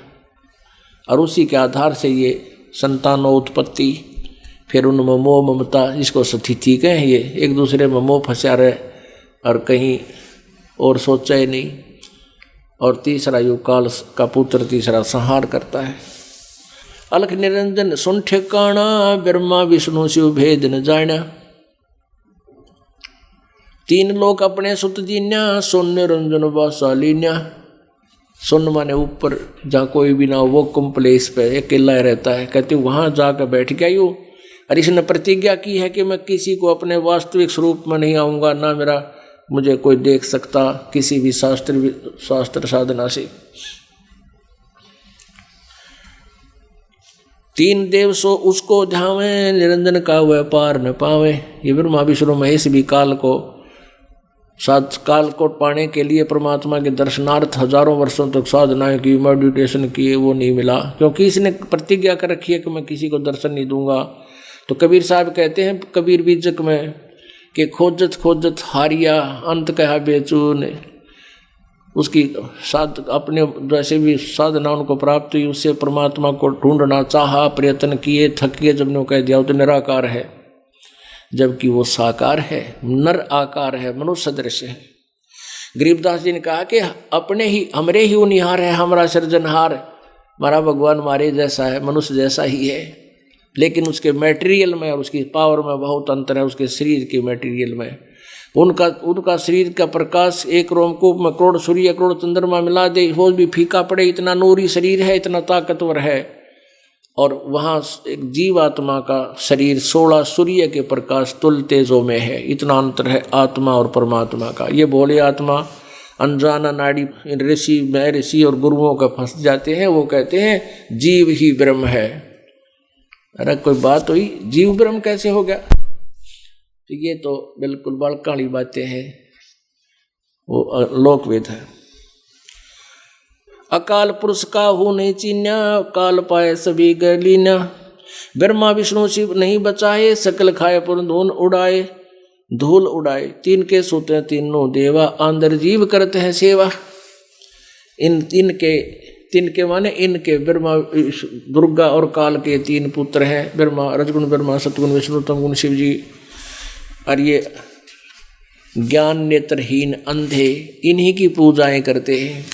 और उसी के आधार से ये संतानोत्पत्ति, फिर उनमें मोह ममता, इसको स्थिति कहें, ये एक दूसरे में मोह फंसा रहे और कहीं और सोचा ही नहीं। और तीसरा युग काल का पुत्र तीसरा संहार करता है। अलख निरंजन सुन ठिकाना, ब्रह्मा विष्णु शिव भेद न जाना। 3 लोग अपने सुत दीन्या, सुन निरंजन वासालीन्या। सुन माने ऊपर, जहाँ कोई भी ना हो, वो कुम प्लेस पे अकेला रहता है। कहते वहाँ जाकर बैठ गया यूँ, और इसने प्रतिज्ञा की है कि मैं किसी को अपने वास्तविक स्वरूप में नहीं आऊँगा, ना मुझे कोई देख सकता किसी भी शास्त्र साधना से। 3 देव सो उसको ध्यावे, निरंजन का व्यापार न पावे। ये ब्रह्मा विष्णु महेश भी काल को पाने के लिए परमात्मा के दर्शनार्थ हजारों वर्षों तक साधनाएं की, मेडिटेशन किए, वो नहीं मिला, क्योंकि इसने प्रतिज्ञा कर रखी है कि मैं किसी को दर्शन नहीं दूंगा। तो कबीर साहब कहते हैं कबीर बीजक में कि खोजत खोजत हारिया, अंत कहा बेचून। उसकी अपने जैसे भी साधना उनको प्राप्त हुई, उससे परमात्मा को ढूंढना चाहा, प्रयत्न किए, थकिए, जब ने कह दिया वो तो निराकार है, जबकि वो साकार है, नर आकार है, मनुष्य सदृश है। गरीबदास जी ने कहा कि अपने ही हमरे ही उनिहार है, हमारा सृजनहार, हमारा भगवान हमारे जैसा है, मनुष्य जैसा ही है, लेकिन उसके मटेरियल में और उसकी पावर में बहुत अंतर है। उसके शरीर के मटेरियल में उनका शरीर का प्रकाश एक रोमकूप में करोड़ सूर्य करोड़ चंद्रमा मिला दे, वो भी फीका पड़े, इतना नूरी शरीर है, इतना ताकतवर है। और वहाँ एक जीवात्मा का शरीर 16 सूर्य के प्रकाश तुल तेजों में है, इतना अंतर है आत्मा और परमात्मा का। ये भोले आत्मा अनजाना नाड़ी ऋषि और गुरुओं का फंस जाते हैं, वो कहते हैं जीव ही ब्रह्म है। अरे कोई बात हुई, जीव ब्रह्म कैसे हो गया? तो ये तो बिल्कुल बड़काली बातें हैं, वो लोकवेद है। अकाल पुरुष का हो नहीं चीन्या, काल पाए सभी गलीना। ब्रह्मा विष्णु शिव नहीं बचाए, सकल खाए पर धूल उड़ाए। 3 के सोते तीनों देवा, आंदर जीव करते हैं सेवा। इनके माने इनके ब्रह्मा दुर्गा और काल के 3 पुत्र हैं, ब्रह्मा रजगुण ब्रह्मा सतगुण विष्णु तमगुण शिव जी। और ये ज्ञान नेत्रहीन अंधे इन्हीं की पूजाएं करते हैं।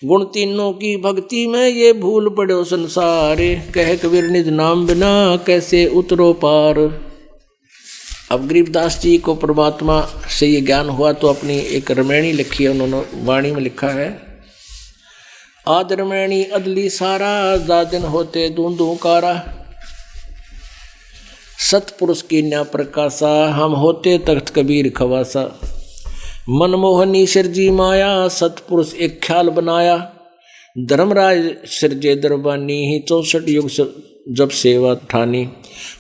गुण तीनों की भक्ति में ये भूल पड़ो संसारे, कह कबीर निज नाम बिना कैसे उतरो पार। अब गरीबदास जी को परमात्मा से ये ज्ञान हुआ तो अपनी एक रमैणी लिखी है, उन्होंने वाणी में लिखा है, आद रमैणी अदली सारा, दादिन होते दूंदू कारा। सतपुरुष की न्या प्रकाशा, हम होते तख्त कबीर खवासा। मनमोहनी सिरजी माया, सतपुरुष एक ख्याल बनाया। धर्मराज सिरजे दरबानी, 64 युग जब सेवा ठानी।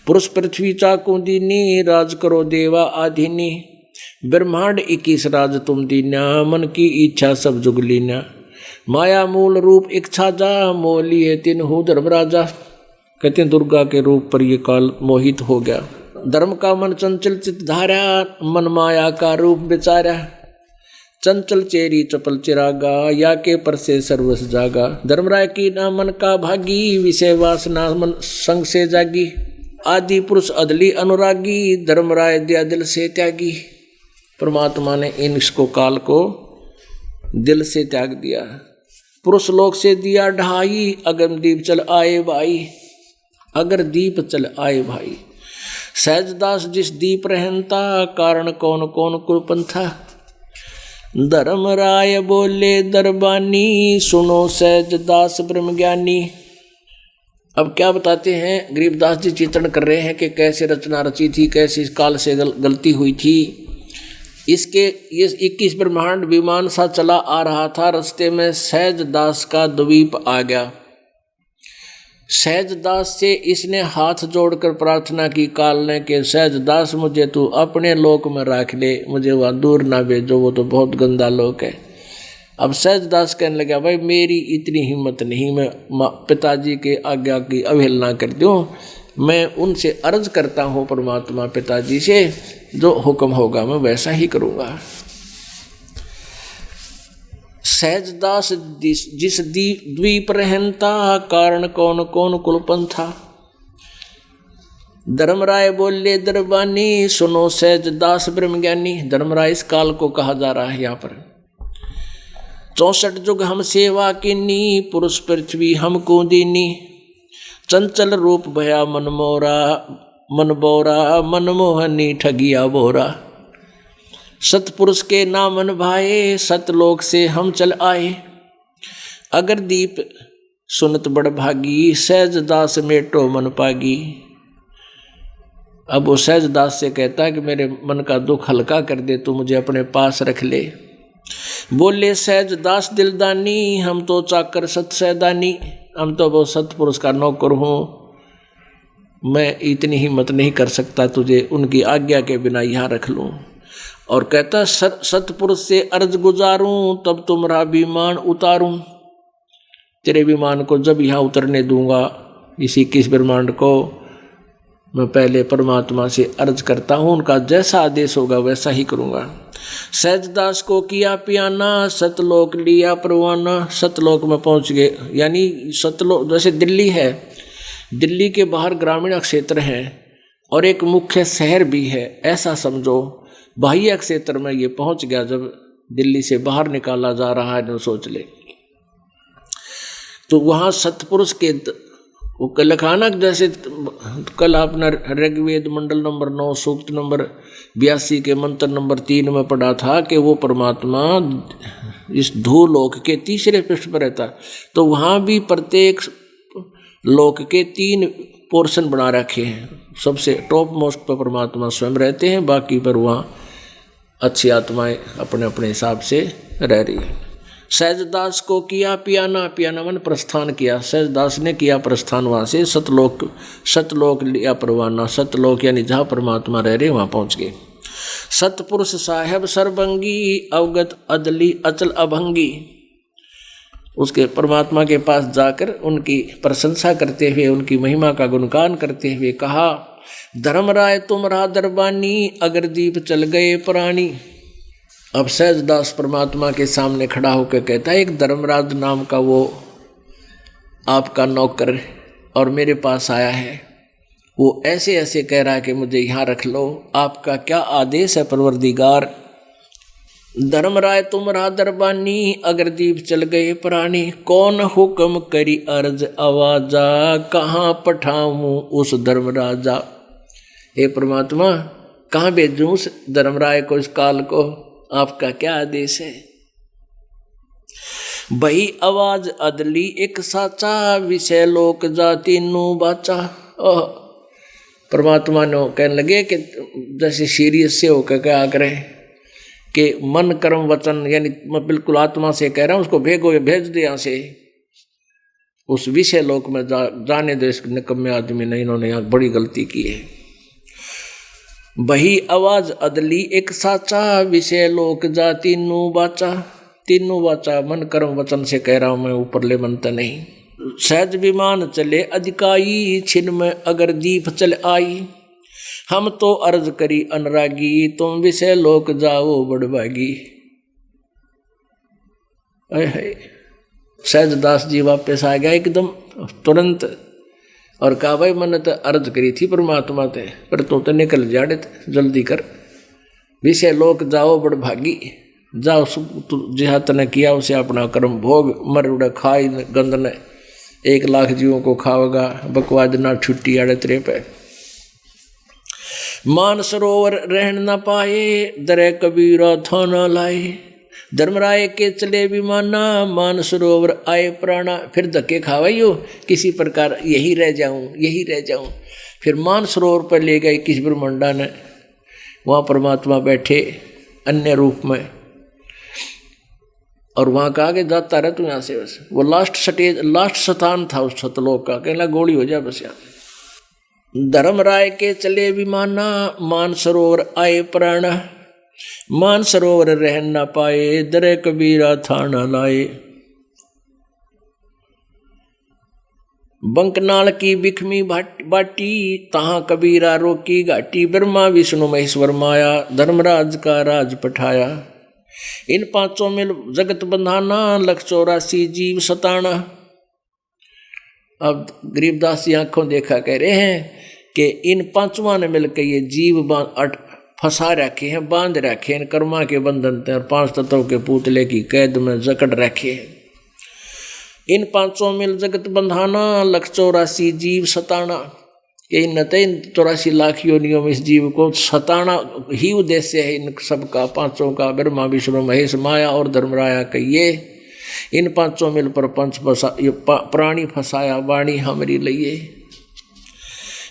पुरुष पृथ्वी चाकू दीनी, राज करो देवा आधीनी। ब्रह्मांड 21 राज तुम दीन्या, मन की इच्छा सब जुग लीन्या। माया मूल रूप इच्छा जा, मोली है तिन्हु धर्मराजा। कहते हैं दुर्गा के रूप पर ये काल मोहित हो गया, धर्म का मन चंचल चित धारा, मन माया का रूप बेचारा। चंचल चेरी चपल चिरागा, या के पर से सर्वस जागा। धर्मराय की ना मन का भागी, विषय वासना मन संग से जागी। आदि पुरुष अदली अनुरागी, धर्मराय दिया दिल से त्यागी। परमात्मा ने इसको काल को दिल से त्याग दिया। पुरुष लोक से दिया ढाई, अगम दीप चल आए भाई। अगर दीप चल आए भाई। सहजदास जिस दीप रहनता, कारण कौन कौन कुलपंथा। धर्मराय बोले दरबानी, सुनो सहजदास ब्रह्म ज्ञानी। अब क्या बताते हैं, गरीबदास जी चित्रण कर रहे हैं कि कैसे रचना रची थी, कैसे इस काल से गलती हुई थी। इसके ये 21 ब्रह्मांड विमान सा चला आ रहा था, रास्ते में सहजदास का द्वीप आ गया। सहजदास से इसने हाथ जोड़कर प्रार्थना की काल ने कि सहजदास मुझे तू अपने लोक में रख ले, मुझे वहाँ दूर ना भेजो, वो तो बहुत गंदा लोक है। अब सहजदास कहने लगा, भाई मेरी इतनी हिम्मत नहीं, मैं पिताजी के आज्ञा की अवहेलना कर दूँ। मैं उनसे अर्ज करता हूँ परमात्मा पिताजी से, जो हुक्म होगा मैं वैसा ही करूँगा। सहजदास जिस द्वीप रहनता, कारण कौन कौन कुलपंथा। धर्मराय बोले दरबानी, सुनो सहजदास ब्रह्म ज्ञानी। धर्मराय इस काल को कहा जा रहा है यहाँ पर। 64 जुग हम सेवा कीनी, पुरुष पृथ्वी हमको दीनी। चंचल रूप भया मन मोरा, मन बोरा मनमोहनी ठगिया बोरा। सतपुरुष के नामन भाए, सतलोक से हम चल आए। अगर दीप सुनत बड़ भागी, सहजदास मेटो मन पागी। अब वो सहजदास से कहता है कि मेरे मन का दुख हल्का कर दे, तू मुझे अपने पास रख ले। बोले सहजदास दिलदानी, हम तो चाकर सतसैदानी। हम तो वो सतपुरुष का नौकर हूँ, मैं इतनी हिम्मत नहीं कर सकता तुझे उनकी आज्ञा के बिना यहाँ रख लूँ। और कहता सतपुरुष से अर्ज गुजारूं, तब तुम्हारा विमान उतारूं। तेरे विमान को जब यहाँ उतरने दूंगा, इसी 21 ब्रह्मांड को, मैं पहले परमात्मा से अर्ज करता हूँ, उनका जैसा आदेश होगा वैसा ही करूँगा। सहजदास को किया पियाना, सतलोक लिया परवाना। सतलोक में पहुँच गए, यानी सतलोक जैसे दिल्ली है, दिल्ली के बाहर ग्रामीण क्षेत्र हैं और एक मुख्य शहर भी है, ऐसा समझो। बाह्य क्षेत्र में ये पहुँच गया, जब दिल्ली से बाहर निकाला जा रहा है, तो सोच ले। तो वहाँ सतपुरुष के वो कलखानक, जैसे कल आपने ऋग्वेद मंडल नंबर 9 सूक्त नंबर 82 के मंत्र नंबर 3 में पढ़ा था कि वो परमात्मा इस धूलोक के तीसरे पृष्ठ पर रहता। तो वहाँ भी प्रत्येक लोक के 3 पोर्शन बना रखे हैं। सबसे टॉप मोस्ट पर परमात्मा स्वयं रहते हैं, बाकी पर वहाँ अच्छी आत्माएं अपने अपने हिसाब से रह रही है। सहजदास को किया पियाना, पियाना मन प्रस्थान किया। सहजदास ने किया प्रस्थान वहाँ से, सतलोक लिया परवाना। सतलोक यानी जहाँ परमात्मा रह रहे वहाँ पहुँच गए। सतपुरुष साहेब सर्वंगी, अवगत अदली अचल अभंगी। उसके परमात्मा के पास जाकर उनकी प्रशंसा करते हुए, उनकी महिमा का गुणगान करते हुए कहा, धर्मराय तुम्हारा दरबानी, अगर दीप चल गए प्राणी। अब सहजदास परमात्मा के सामने खड़ा होकर कहता है, एक धर्मराज नाम का वो आपका नौकर और मेरे पास आया है, वो ऐसे ऐसे कह रहा है कि मुझे यहाँ रख लो, आपका क्या आदेश है परवरदिगार। धर्मराय तुम्हारा दरबानी, अगर दीप चल गए प्राणी। कौन हुक्म करी अर्ज आवाजा, कहाँ पठाऊं उस धर्मराजा। हे परमात्मा, कहाँ भेजूं उस धर्मराय को, इस काल को, आपका क्या आदेश है। बही आवाज अदली एक साचा, विषय लोक जाति नु बाचा। परमात्मा ने कहने लगे कि जैसे सीरियस से होकर क्या करे कि मन कर्म वचन, यानी मैं बिल्कुल आत्मा से कह रहा हूँ, उसको भेज दे यहाँ से, उस विषय लोक में जाने दो। इस निकम्मे आदमी ने, इन्होंने यहाँ बड़ी गलती की है। बही आवाज अदली एक साचा, विषय लोक जाति नु बाचा। तीनों बाचा, मन कर्म वचन से कह रहा हूँ मैं, ऊपर ले मनता नहीं। सहज विमान चले अधिकाई, छिन में अगर दीप चल आई। हम तो अर्ज करी अनुरागी, तुम विषय लोक जाओ बड़भागी। सहजदास जी वापस आ गया एकदम तुरंत और कहा भाई मैंने तो अर्ज करी थी परमात्मा ते, पर तो निकल जाड़े जल्दी कर, विषय लोक जाओ बड़भागी। जाओ जिहा तने किया उसे अपना कर्म भोग, मर उड़ा खाई गंद ने 1 लाख जीवों को खाओगा, बकवाद ना छुट्टी आड़े तेरे पे। मान सरोवर रहन न पाए, दरे कबीरा था न लाए। धर्मराय के चले विमाना, मान सरोवर आए प्राणा। फिर धक्के खावाइयो किसी प्रकार यही रह जाऊं, यही रह जाऊं। फिर मान सरोवर पर ले गए किस ब्रह्मंडा ने, वहाँ परमात्मा बैठे अन्य रूप में, और वहाँ का आगे जाता रहे तू यहाँ से बस। वो लास्ट स्टेज, लास्ट स्थान था उस सतलोक का, कहला गोली हो जाए बस यहाँ। धर्मराय के चले विमाना, मान सरोवर आए प्राण। मान सरोवर रह न पाए, दरे कबीरा था न लाए। बंकनाल की बिखमी बाटी, तहाँ कबीरा रोकी घाटी। ब्रह्मा विष्णु महेश्वर माया, धर्मराज का राज पठाया। इन 5 में जगत बंधाना, 184 जीव सताना। अब गरीबदास जी आंखों देखा कह रहे हैं कि इन 5वां ने मिलकर ये जीव फंसा रखे हैं, बांध रखे हैं कर्मा के बंधन और 5 तत्वों के पुतले की कैद में जकड़ रखे हैं। इन 5 मिल जगत बंधाना, 184 जीव सताना। ये 84 लाख योनियों में इस जीव को सताना ही उद्देश्य है इन सबका, 5 का, ब्रह्मा विष्णु महेश माया और धर्मराया का। ये इन 5 मिल पर प्राणी फसाया, वाणी हमरी लइए।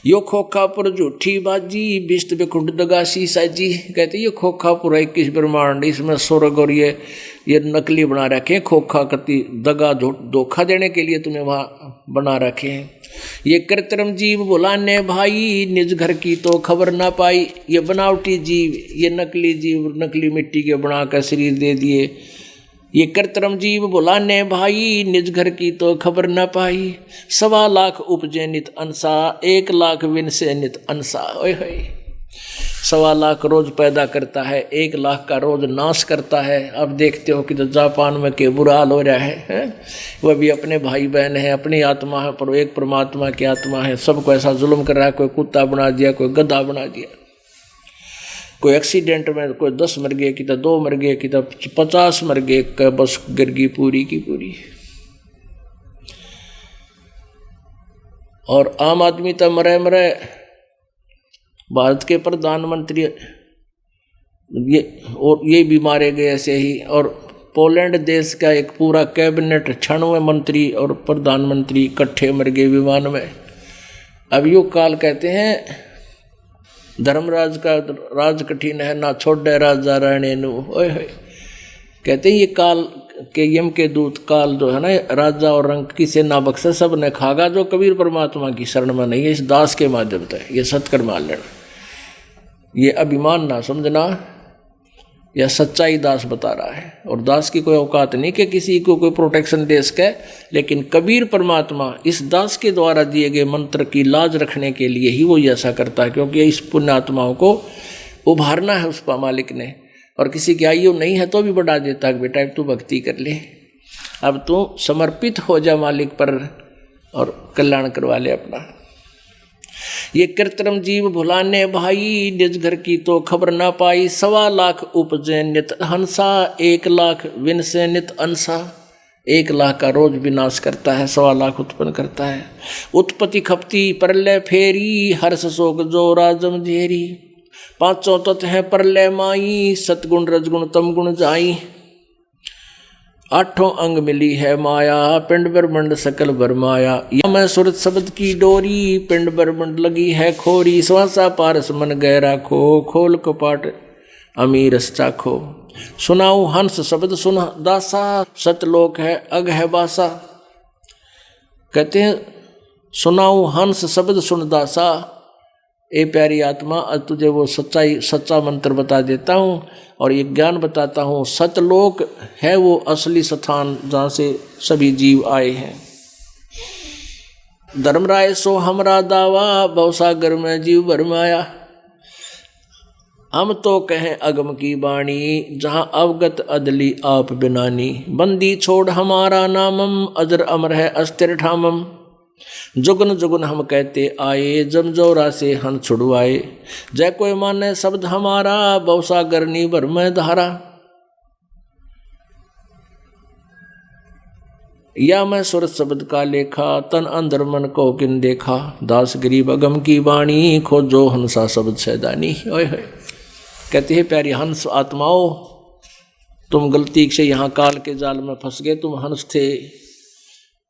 यो खोखापुर झूठी बाजी, बिस्त बिकुंड दगासी साजी। कहते ये खोखापुर है 21 ब्रह्मांड, इसमें स्वर्ग और ये नकली बना रखे हैं। खोखा कति दगा धोखा देने के लिए तुम्हें वहाँ बना रखे हैं। ये कृत्रिम जीव बुलाने भाई, निज घर की तो खबर ना पाई। ये बनावटी जीव, ये नकली जीव, नकली मिट्टी के बनाकर शरीर दे दिए। ये कृत्रिम जीव बुलाने भाई, निज घर की तो खबर न पाई। 1.25 लाख उपजे नित अंसा, 1 लाख विन से नित अंसा। ओए होए, 1.25 लाख रोज पैदा करता है, 1 लाख का रोज नाश करता है। अब देखते हो कि तो जापान में के बुरा हाल हो रहा है? वह भी अपने भाई बहन है, अपनी आत्मा है, पर एक परमात्मा की आत्मा है। सबको ऐसा जुल्म कर रहा है, कोई कुत्ता बना दिया, कोई गधा बना दिया। कोई एक्सीडेंट में कोई 10 मर गए, कि तो 2 मर गए, कि तो 50 मर गए, बस गिर गई पूरी की पूरी। और आम आदमी तो मरे मरे। भारत के प्रधानमंत्री ये भी मारे गए ऐसे ही। और पोलैंड देश का एक पूरा कैबिनेट 96 मंत्री और प्रधानमंत्री इकट्ठे मर गए विमान में। अब युग काल कहते हैं धर्मराज का राज कठिन है, ना छोड़े राजा राणे नु। ओए होए, कहते हैं ये काल के यम के दूत काल जो है ना, राजा और रंग किसे ना बख्शे, सब ने खागा जो कबीर परमात्मा की शरण में नहीं है। इस दास के माध्यम से ये सत्कर्म मान लेना, ये अभिमान ना समझना, यह सच्चाई दास बता रहा है। और दास की कोई औकात नहीं कि किसी को कोई प्रोटेक्शन दे सके, लेकिन कबीर परमात्मा इस दास के द्वारा दिए गए मंत्र की लाज रखने के लिए ही वो ऐसा करता है, क्योंकि इस पुण्यात्माओं को उभारना है उस मालिक ने। और किसी की आयु नहीं है तो भी बढ़ा देता है, बेटा तू भक्ति कर ले, अब तू समर्पित हो जा मालिक पर और कल्याण करवा ले अपना। ये कृत्रिम जीव भुलाने भाई, निज घर की तो खबर ना पाई। 1.25 लाख उपजे नित हंसा, 1 लाख विन से नित अंसा। 1 लाख का रोज विनाश करता है, 1.25 लाख उत्पन्न करता है। उत्पत्ति खपती प्रलय फेरी, हर्ष शोक जो राजम झेरी। 5 तत्व है प्रलय माई, सतगुण रजगुण तम गुण जाई। 8 अंग मिली है माया, पिंड ब्रह्मंड सकल भरमाया। मैं सुरत शब्द की डोरी, पिंड ब्रह्मंड लगी है खोरी। श्वासा पारस मन गहरा खो, खोल कपाट अमीरस चाखो। सुनाऊ हंस शब्द सुन दासा, सतलोक है अग है बासा। कहते हैं सुनाऊ हंस शब्द सुन दासा, ए प्यारी आत्मा आज तुझे वो सच्चा मंत्र बता देता हूँ और ये ज्ञान बताता हूँ। सतलोक है वो असली स्थान जहाँ से सभी जीव आए हैं। धर्मराय सो हमरा दावा, भवसागर में जीव भरमाया। हम तो कहें अगम की बाणी, जहां अवगत अदली आप बिनानी। बंदी छोड़ हमारा नामम, अजर अमर है अस्थिर ठामम। जुगन जुगन हम कहते आए, जमजोरा से हन छुड़वाए। जय कोई माने शब्द हमारा, बहुसागर नी भर में धारा। या मैं सुर शब्द का लेखा, तन अंदर मन को किन देखा। दास गरीब अगम की बाणी, खोजो हंसा शब्द सैदानी। ओए होए, कहते हैं प्यारी हंस आत्माओं, तुम गलती से यहाँ काल के जाल में फंस गए, तुम हंस थे।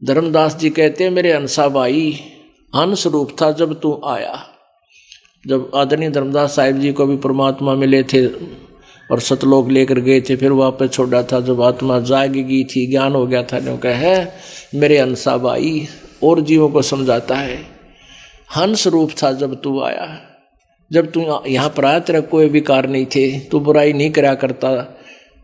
धर्मदास जी कहते हैं मेरे हंसा भाई, हंस रूप था जब तू आया। जब आदरणीय धर्मदास साहिब जी को भी परमात्मा मिले थे और सतलोक लेकर गए थे, फिर वापस छोड़ा था। जब आत्मा जागेगी थी, ज्ञान हो गया था, जो कहे मेरे हंसा भाई, और जीवों को समझाता है हंस रूप था जब तू आया। जब तू यहाँ पर आया तेरा कोई विकार नहीं थे, तू बुराई नहीं करा करता,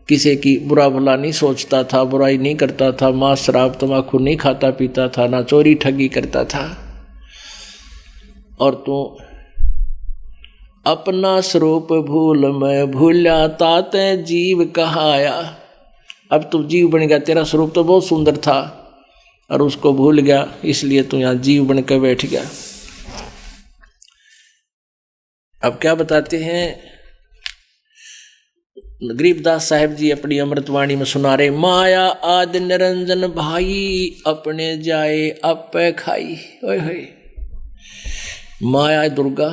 किसी की बुरा भला नहीं सोचता था, बुराई नहीं करता था, मांस शराब तम्बाकू नहीं खाता पीता था, ना चोरी ठगी करता था। और तू अपना स्वरूप भूल मैं भूला, ताते जीव कहाया। अब तू जीव बन गया, तेरा स्वरूप तो बहुत सुंदर था और उसको भूल गया, इसलिए तू यहाँ जीव बन के बैठ गया। अब क्या बताते हैं गरीबदास साहिब जी अपनी अमृतवाणी में सुना रहे, माया आदि निरंजन भाई, अपने जाए अपे खाई। ओए होए, माया दुर्गा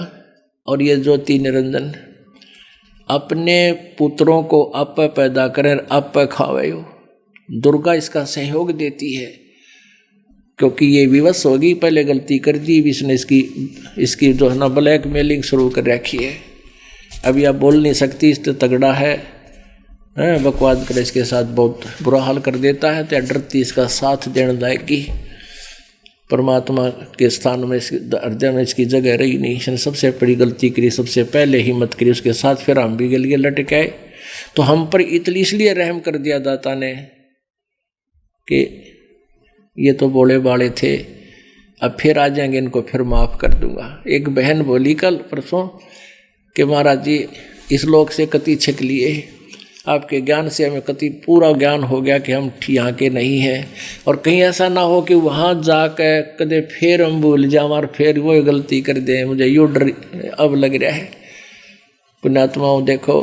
और ये ज्योति निरंजन अपने पुत्रों को अपे पैदा करें, अपे खावे हो। दुर्गा इसका सहयोग देती है, क्योंकि ये विवश होगी, पहले गलती कर दी, इसने इसकी जो है ना ब्लैकमेलिंग शुरू कर रखी है। अभी आप बोल नहीं सकती, इस तो तगड़ा है, बकवाद कर इसके साथ बहुत बुरा हाल कर देता है, तो डरती इसका साथ देने लायकी। परमात्मा के स्थान में हृदय में इसकी जगह रही नहीं, इसने सबसे बड़ी गलती करी, सबसे पहले हिम्मत करी, उसके साथ फिर हम भी गलिए लटकाए। तो हम पर इसलिए रहम कर दिया दाता ने कि ये तो बोले बाले थे, अब फिर आ जाएंगे, इनको फिर माफ़ कर दूंगा। एक बहन बोली कल परसों कि महाराज जी इस लोक से कति छिक लिए, आपके ज्ञान से हमें कति पूरा ज्ञान हो गया कि हम यहाँ के नहीं हैं, और कहीं ऐसा ना हो कि वहाँ जाकर कदे फिर हम भूल जाए और फिर वो गलती कर दें। मुझे यो डर अब लग रहा है। पुण्यात्माओं देखो,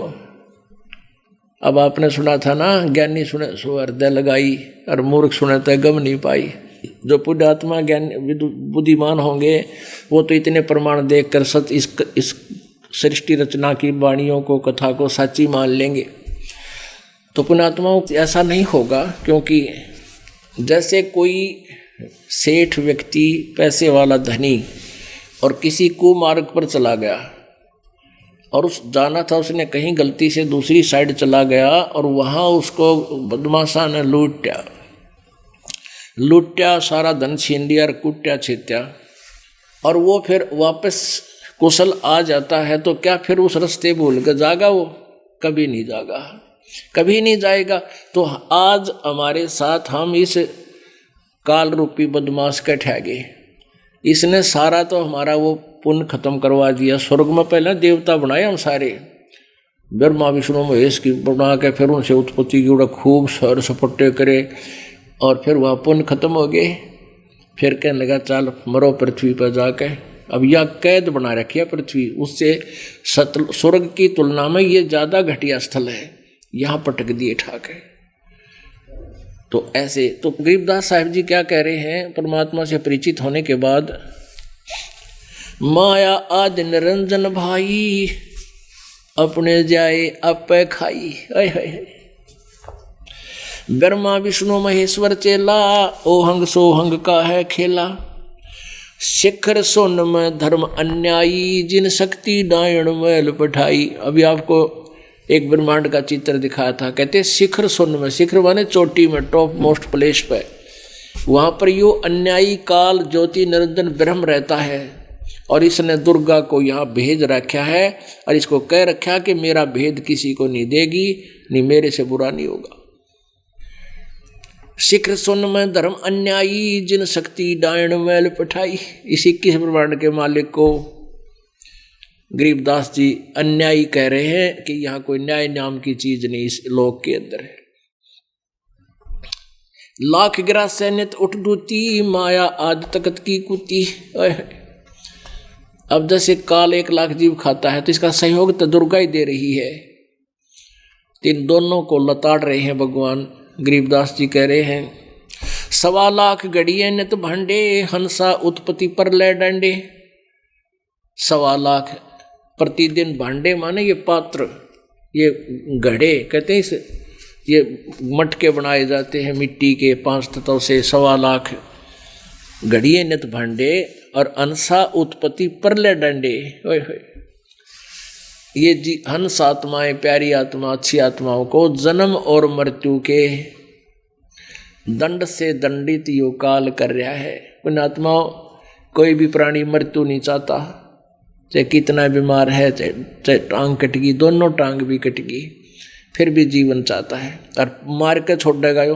अब आपने सुना था ना, ज्ञानी सुने सो हृदय लगाई और मूर्ख सुने तो गम नहीं पाई। जो पुण्यात्मा ज्ञान बुद्धिमान होंगे वो तो इतने प्रमाण देखकर सच इस सृष्टि रचना की वाणियों को, कथा को सच्ची मान लेंगे। तो पुण्यात्माओं ऐसा नहीं होगा, क्योंकि जैसे कोई सेठ व्यक्ति, पैसे वाला धनी, और किसी कुमार्ग पर चला गया और उस जाना था उसने कहीं गलती से दूसरी साइड चला गया और वहाँ उसको बदमाशा ने लूटा, सारा धन छीन लिया और कुट्या छेत्या, और वो फिर वापस कुशल आ जाता है, तो क्या फिर उस रास्ते भूल कर जागा? वो कभी नहीं जागा, कभी नहीं जाएगा। तो आज हमारे साथ हम इस काल रूपी बदमाश के ठहगे, इसने सारा तो हमारा वो पुण्य खत्म करवा दिया। स्वर्ग में पहले देवता बनाए हम सारे, ब्रह्मा विष्णु महेश की बना के, फिर उनसे उत्पत्ति की उड़ा खूब सर सपट्टे करे, और फिर वह पुण्य खत्म हो गए। फिर कहने लगा चल मरो पृथ्वी पर जाके। अब यह कैद बना रखी है पृथ्वी, उससे स्वर्ग की तुलना में ये ज़्यादा घटिया स्थल है, यहाँ पटक दिए ठाके। तो ऐसे तो गरीबदास साहिब जी क्या कह रहे हैं, परमात्मा से परिचित होने के बाद, माया आदि निरंजन भाई, अपने जाए अपे खाई। ब्रह्मा विष्णु महेश्वर चेला, ओहंग सोहंग का है खेला। शिखर सोन में धर्म अन्यायी, जिन शक्ति डायण मैल पठाई। अभी आपको एक ब्रह्मांड का चित्र दिखाया था, कहते शिखर सोन में, शिखर माने चोटी में, टॉप मोस्ट प्लेस पे, वहाँ पर यो अन्यायी काल ज्योति निरंजन ब्रह्म रहता है, और इसने दुर्गा को यहाँ भेज रखा है और इसको कह रखा कि मेरा भेद किसी को नहीं देगी, नहीं मेरे से बुरा नहीं होगा। शिखर सोन में धर्म अन्यायी, जिन शक्ति डायण मैल पठाई। इस 21 ब्रह्मांड के मालिक को गरीबदास जी अन्यायी कह रहे हैं कि यहाँ कोई न्याय नाम की चीज नहीं इस लोक के अंदर है। लाख गिरा सैनित उठ दूती, माया आद तकत की कुती। अब जैसे काल 1 लाख जीव खाता है तो इसका सहयोग तो दुर्गा ही दे रही है। इन दोनों को लताड़ रहे हैं भगवान। गरीबदास जी कह रहे हैं 1.25 लाख घड़िए नित भांडे, हंसा उत्पत्ति पर ले डंडे। 1.25 लाख प्रतिदिन भांडे माने ये पात्र, ये घड़े कहते हैं, इसे ये मटके बनाए जाते हैं मिट्टी के 5 तत्वों से। 1.25 लाख घड़िए नित भांडे और अंसा उत्पत्ति परले डंडे। ये जी हंस आत्माएं, प्यारी आत्मा, अच्छी आत्माओं को जन्म और मृत्यु के दंड से दंडित यो काल कर रहा है। उन आत्माओं, कोई भी प्राणी मृत्यु नहीं चाहता, चाहे कितना बीमार है, चाहे टांग कटगी, दोनों टांग भी कटगी, फिर भी जीवन चाहता है। और मार के छोड़ देगा यो,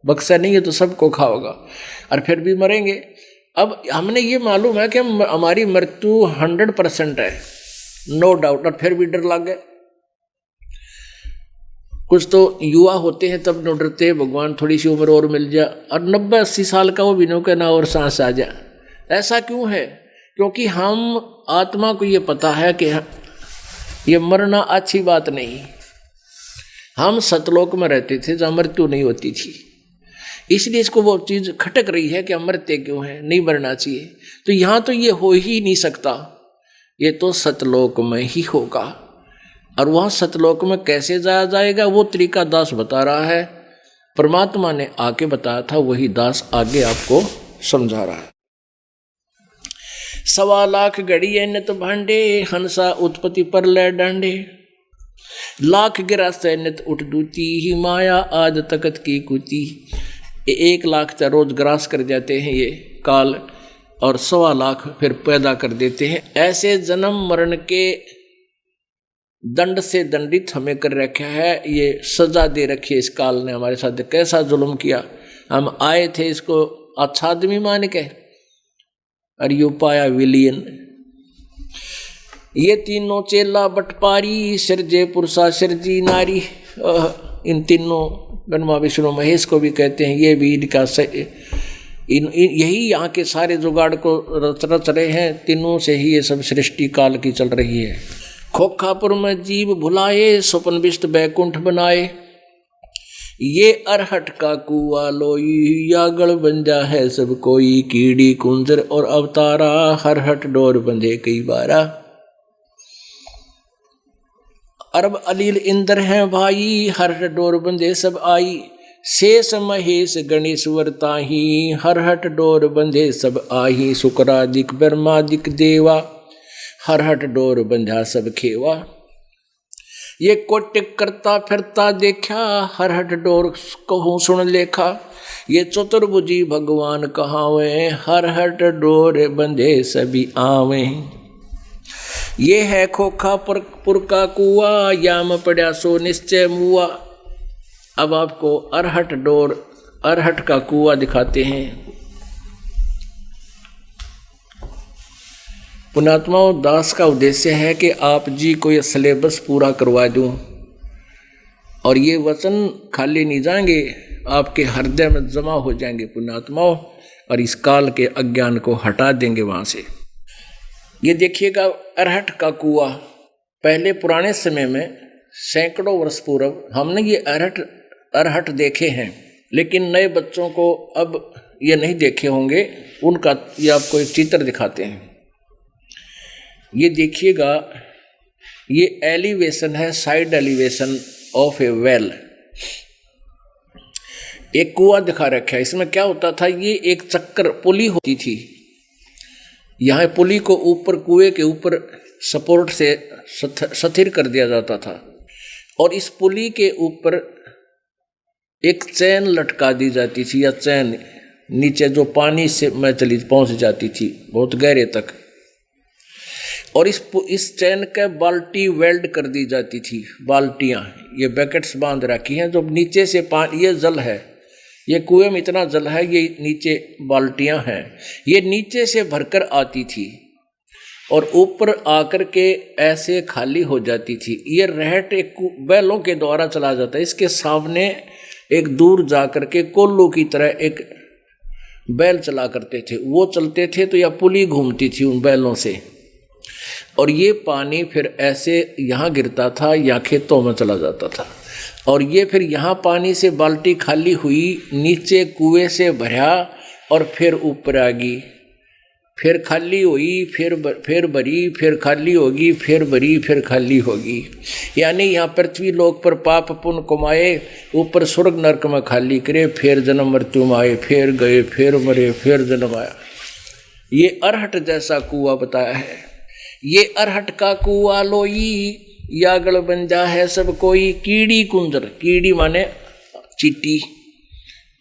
बक्सा नहीं है तो सबको खाओगा, और फिर भी मरेंगे। अब हमने ये मालूम है कि हमारी मृत्यु 100% है, नो डाउट, और फिर भी डर लग गए। कुछ तो युवा होते हैं तब न डरते हैं, भगवान थोड़ी सी उम्र और मिल जाए, और 90-80 साल का वो भी नो के ना और सांस आ जाए। ऐसा क्यों है? क्योंकि हम आत्मा को ये पता है कि ये मरना अच्छी बात नहीं। हम सतलोक में रहते थे जहाँ मृत्यु नहीं होती थी, इसलिए इसको वो चीज़ खटक रही है कि हम मरते क्यों हैं, नहीं मरना चाहिए। तो यहाँ तो ये हो ही नहीं सकता, ये तो सतलोक में ही होगा। और वहाँ सतलोक में कैसे जाया जाएगा वो तरीका दास बता रहा है। परमात्मा ने आके बताया था, वही दास आगे आपको समझा रहा है। 1.25 लाख घड़िए नित भांडे, हंसा उत्पत्ति पर ले डांडे। लाख गिरा से नित उठ दूती, ही माया आद तकत की कुती। 1 लाख तो रोज ग्रास कर जाते हैं ये काल, और 1.25 लाख फिर पैदा कर देते हैं। ऐसे जन्म मरण के दंड से दंडित हमें कर रखा है, ये सजा दे रखी है इस काल ने हमारे साथ। कैसा जुल्म किया, हम आए थे इसको अच्छा आदमी मान के, और यू पाया विलियन। ये तीनों चेला बटपारी, सिरजे पुरुषा सिरजी नारी। इन तीनों ब्रह्मा विष्णु महेश को भी कहते हैं, ये भी इनका यही यहाँ के सारे जुगाड़ को रच रहे हैं। तीनों से ही ये सब सृष्टि काल की चल रही है। खोखापुर में जीव भुलाए, स्वपन विष्ट बैकुंठ बनाए। ये अरहट का कुआ लोई, यागल बंजा है सब कोई। कीड़ी कुंजर और अवतारा, हरहट डोर बंधे कई बारा। अरब अलील इंद्र हैं भाई, हरहट डोर बंधे सब आई। शेष महेश गणेश वरताही, हरहट डोर बंधे सब आही। शुक्रादिक ब्रह्मादिक देवा, हरहट डोर बंधा सब खेवा। ये कोटिक करता फिरता देखा, हरहट डोर कहूँ सुन लेखा। ये चतुर्भुजी भगवान कहावे, हरहट डोर बंधे सभी आवे। ये है खोखापुर का कुआ, याम पड़ा सो निश्चय मुआ। अब आपको अरहट डोर, अरहट का कुआ दिखाते हैं। पुण्यात्माओं, दास का उद्देश्य है कि आप जी को ये सिलेबस पूरा करवा दूं, और ये वचन खाली नहीं जाएंगे, आपके हृदय में जमा हो जाएंगे पुण्यात्माओं, और इस काल के अज्ञान को हटा देंगे वहाँ से। ये देखिएगा अरहट का कुआ। पहले पुराने समय में सैकड़ों वर्ष पूर्व हमने ये अरहट देखे हैं, लेकिन नए बच्चों को अब ये नहीं देखे होंगे। उनका ये आपको एक चित्र दिखाते हैं। ये देखिएगा, ये एलिवेशन है, side elevation of A well. एक कुआं दिखा रखा है। इसमें क्या होता था, ये एक चक्कर पुली होती थी। यहाँ पुली को ऊपर कुएं के ऊपर सपोर्ट से स्थिर कर दिया जाता था, और इस पुली के ऊपर एक चैन लटका दी जाती थी, या चैन नीचे जो पानी से में चली पहुंच जाती थी बहुत गहरे तक, और इस चैन के बाल्टी वेल्ड कर दी जाती थी। बाल्टियाँ, ये बैकेट्स बांध रखी हैं, जो नीचे से पानी, ये जल है, ये कुएं में इतना जल है, ये नीचे बाल्टियाँ हैं, ये नीचे से भरकर आती थी। और ऊपर आकर के ऐसे खाली हो जाती थी। ये रहट एक बैलों के द्वारा चला जाता है। इसके सामने एक दूर जाकर के कोल्लू की तरह एक बैल चला करते थे, वो चलते थे तो यह पुली घूमती थी उन बैलों से, और ये पानी फिर ऐसे यहाँ गिरता था या खेतों में चला जाता था। और ये फिर यहाँ पानी से बाल्टी खाली हुई, नीचे कुएं से भरा और फिर ऊपर आ गई, फिर खाली हुई, फिर भरी, फिर खाली होगी, फिर भरी, फिर खाली होगी। यानी यहाँ पृथ्वी लोक पर पाप पुण्य कमाए, ऊपर स्वर्ग नरक में खाली करे, फिर जन्म मृत्यु में आए, फिर गए, फिर मरे, फिर जन्म आया। ये अरहट जैसा कुआं बताया है। ये अरहट का कुआं लोई, यागल बन जा है सब कोई। कीड़ी कुंजर, कीड़ी माने चींटी,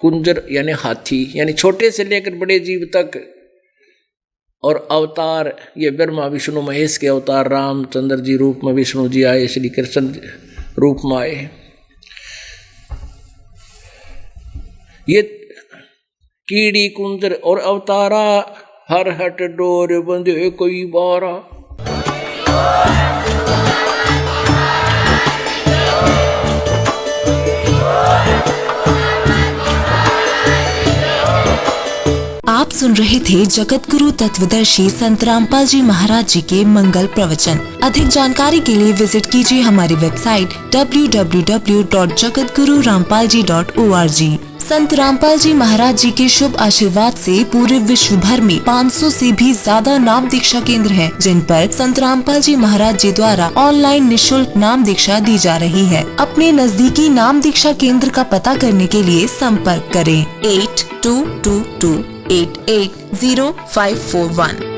कुंजर यानी हाथी, यानी छोटे से लेकर बड़े जीव तक। और अवतार, ये ब्रह्मा विष्णु महेश के अवतार, रामचंद्र जी रूप में विष्णु जी आए, श्री कृष्ण रूप में आए। ये कीड़ी कुंजर और अवतारा, हर हट डोर बंधे कोई बारा। आप सुन रहे थे जगत गुरु तत्वदर्शी संत रामपाल जी महाराज जी के मंगल प्रवचन। अधिक जानकारी के लिए विजिट कीजिए हमारी वेबसाइट www.jagatgururampalji.org। संत रामपाल जी महाराज जी के शुभ आशीर्वाद से पूरे विश्व भर में 500 से भी ज्यादा नाम दीक्षा केंद्र हैं, जिन पर संत रामपाल जी महाराज जी द्वारा ऑनलाइन निःशुल्क नाम दीक्षा दी जा रही है। अपने नजदीकी नाम दीक्षा केंद्र का पता करने के लिए संपर्क करें 8222880541।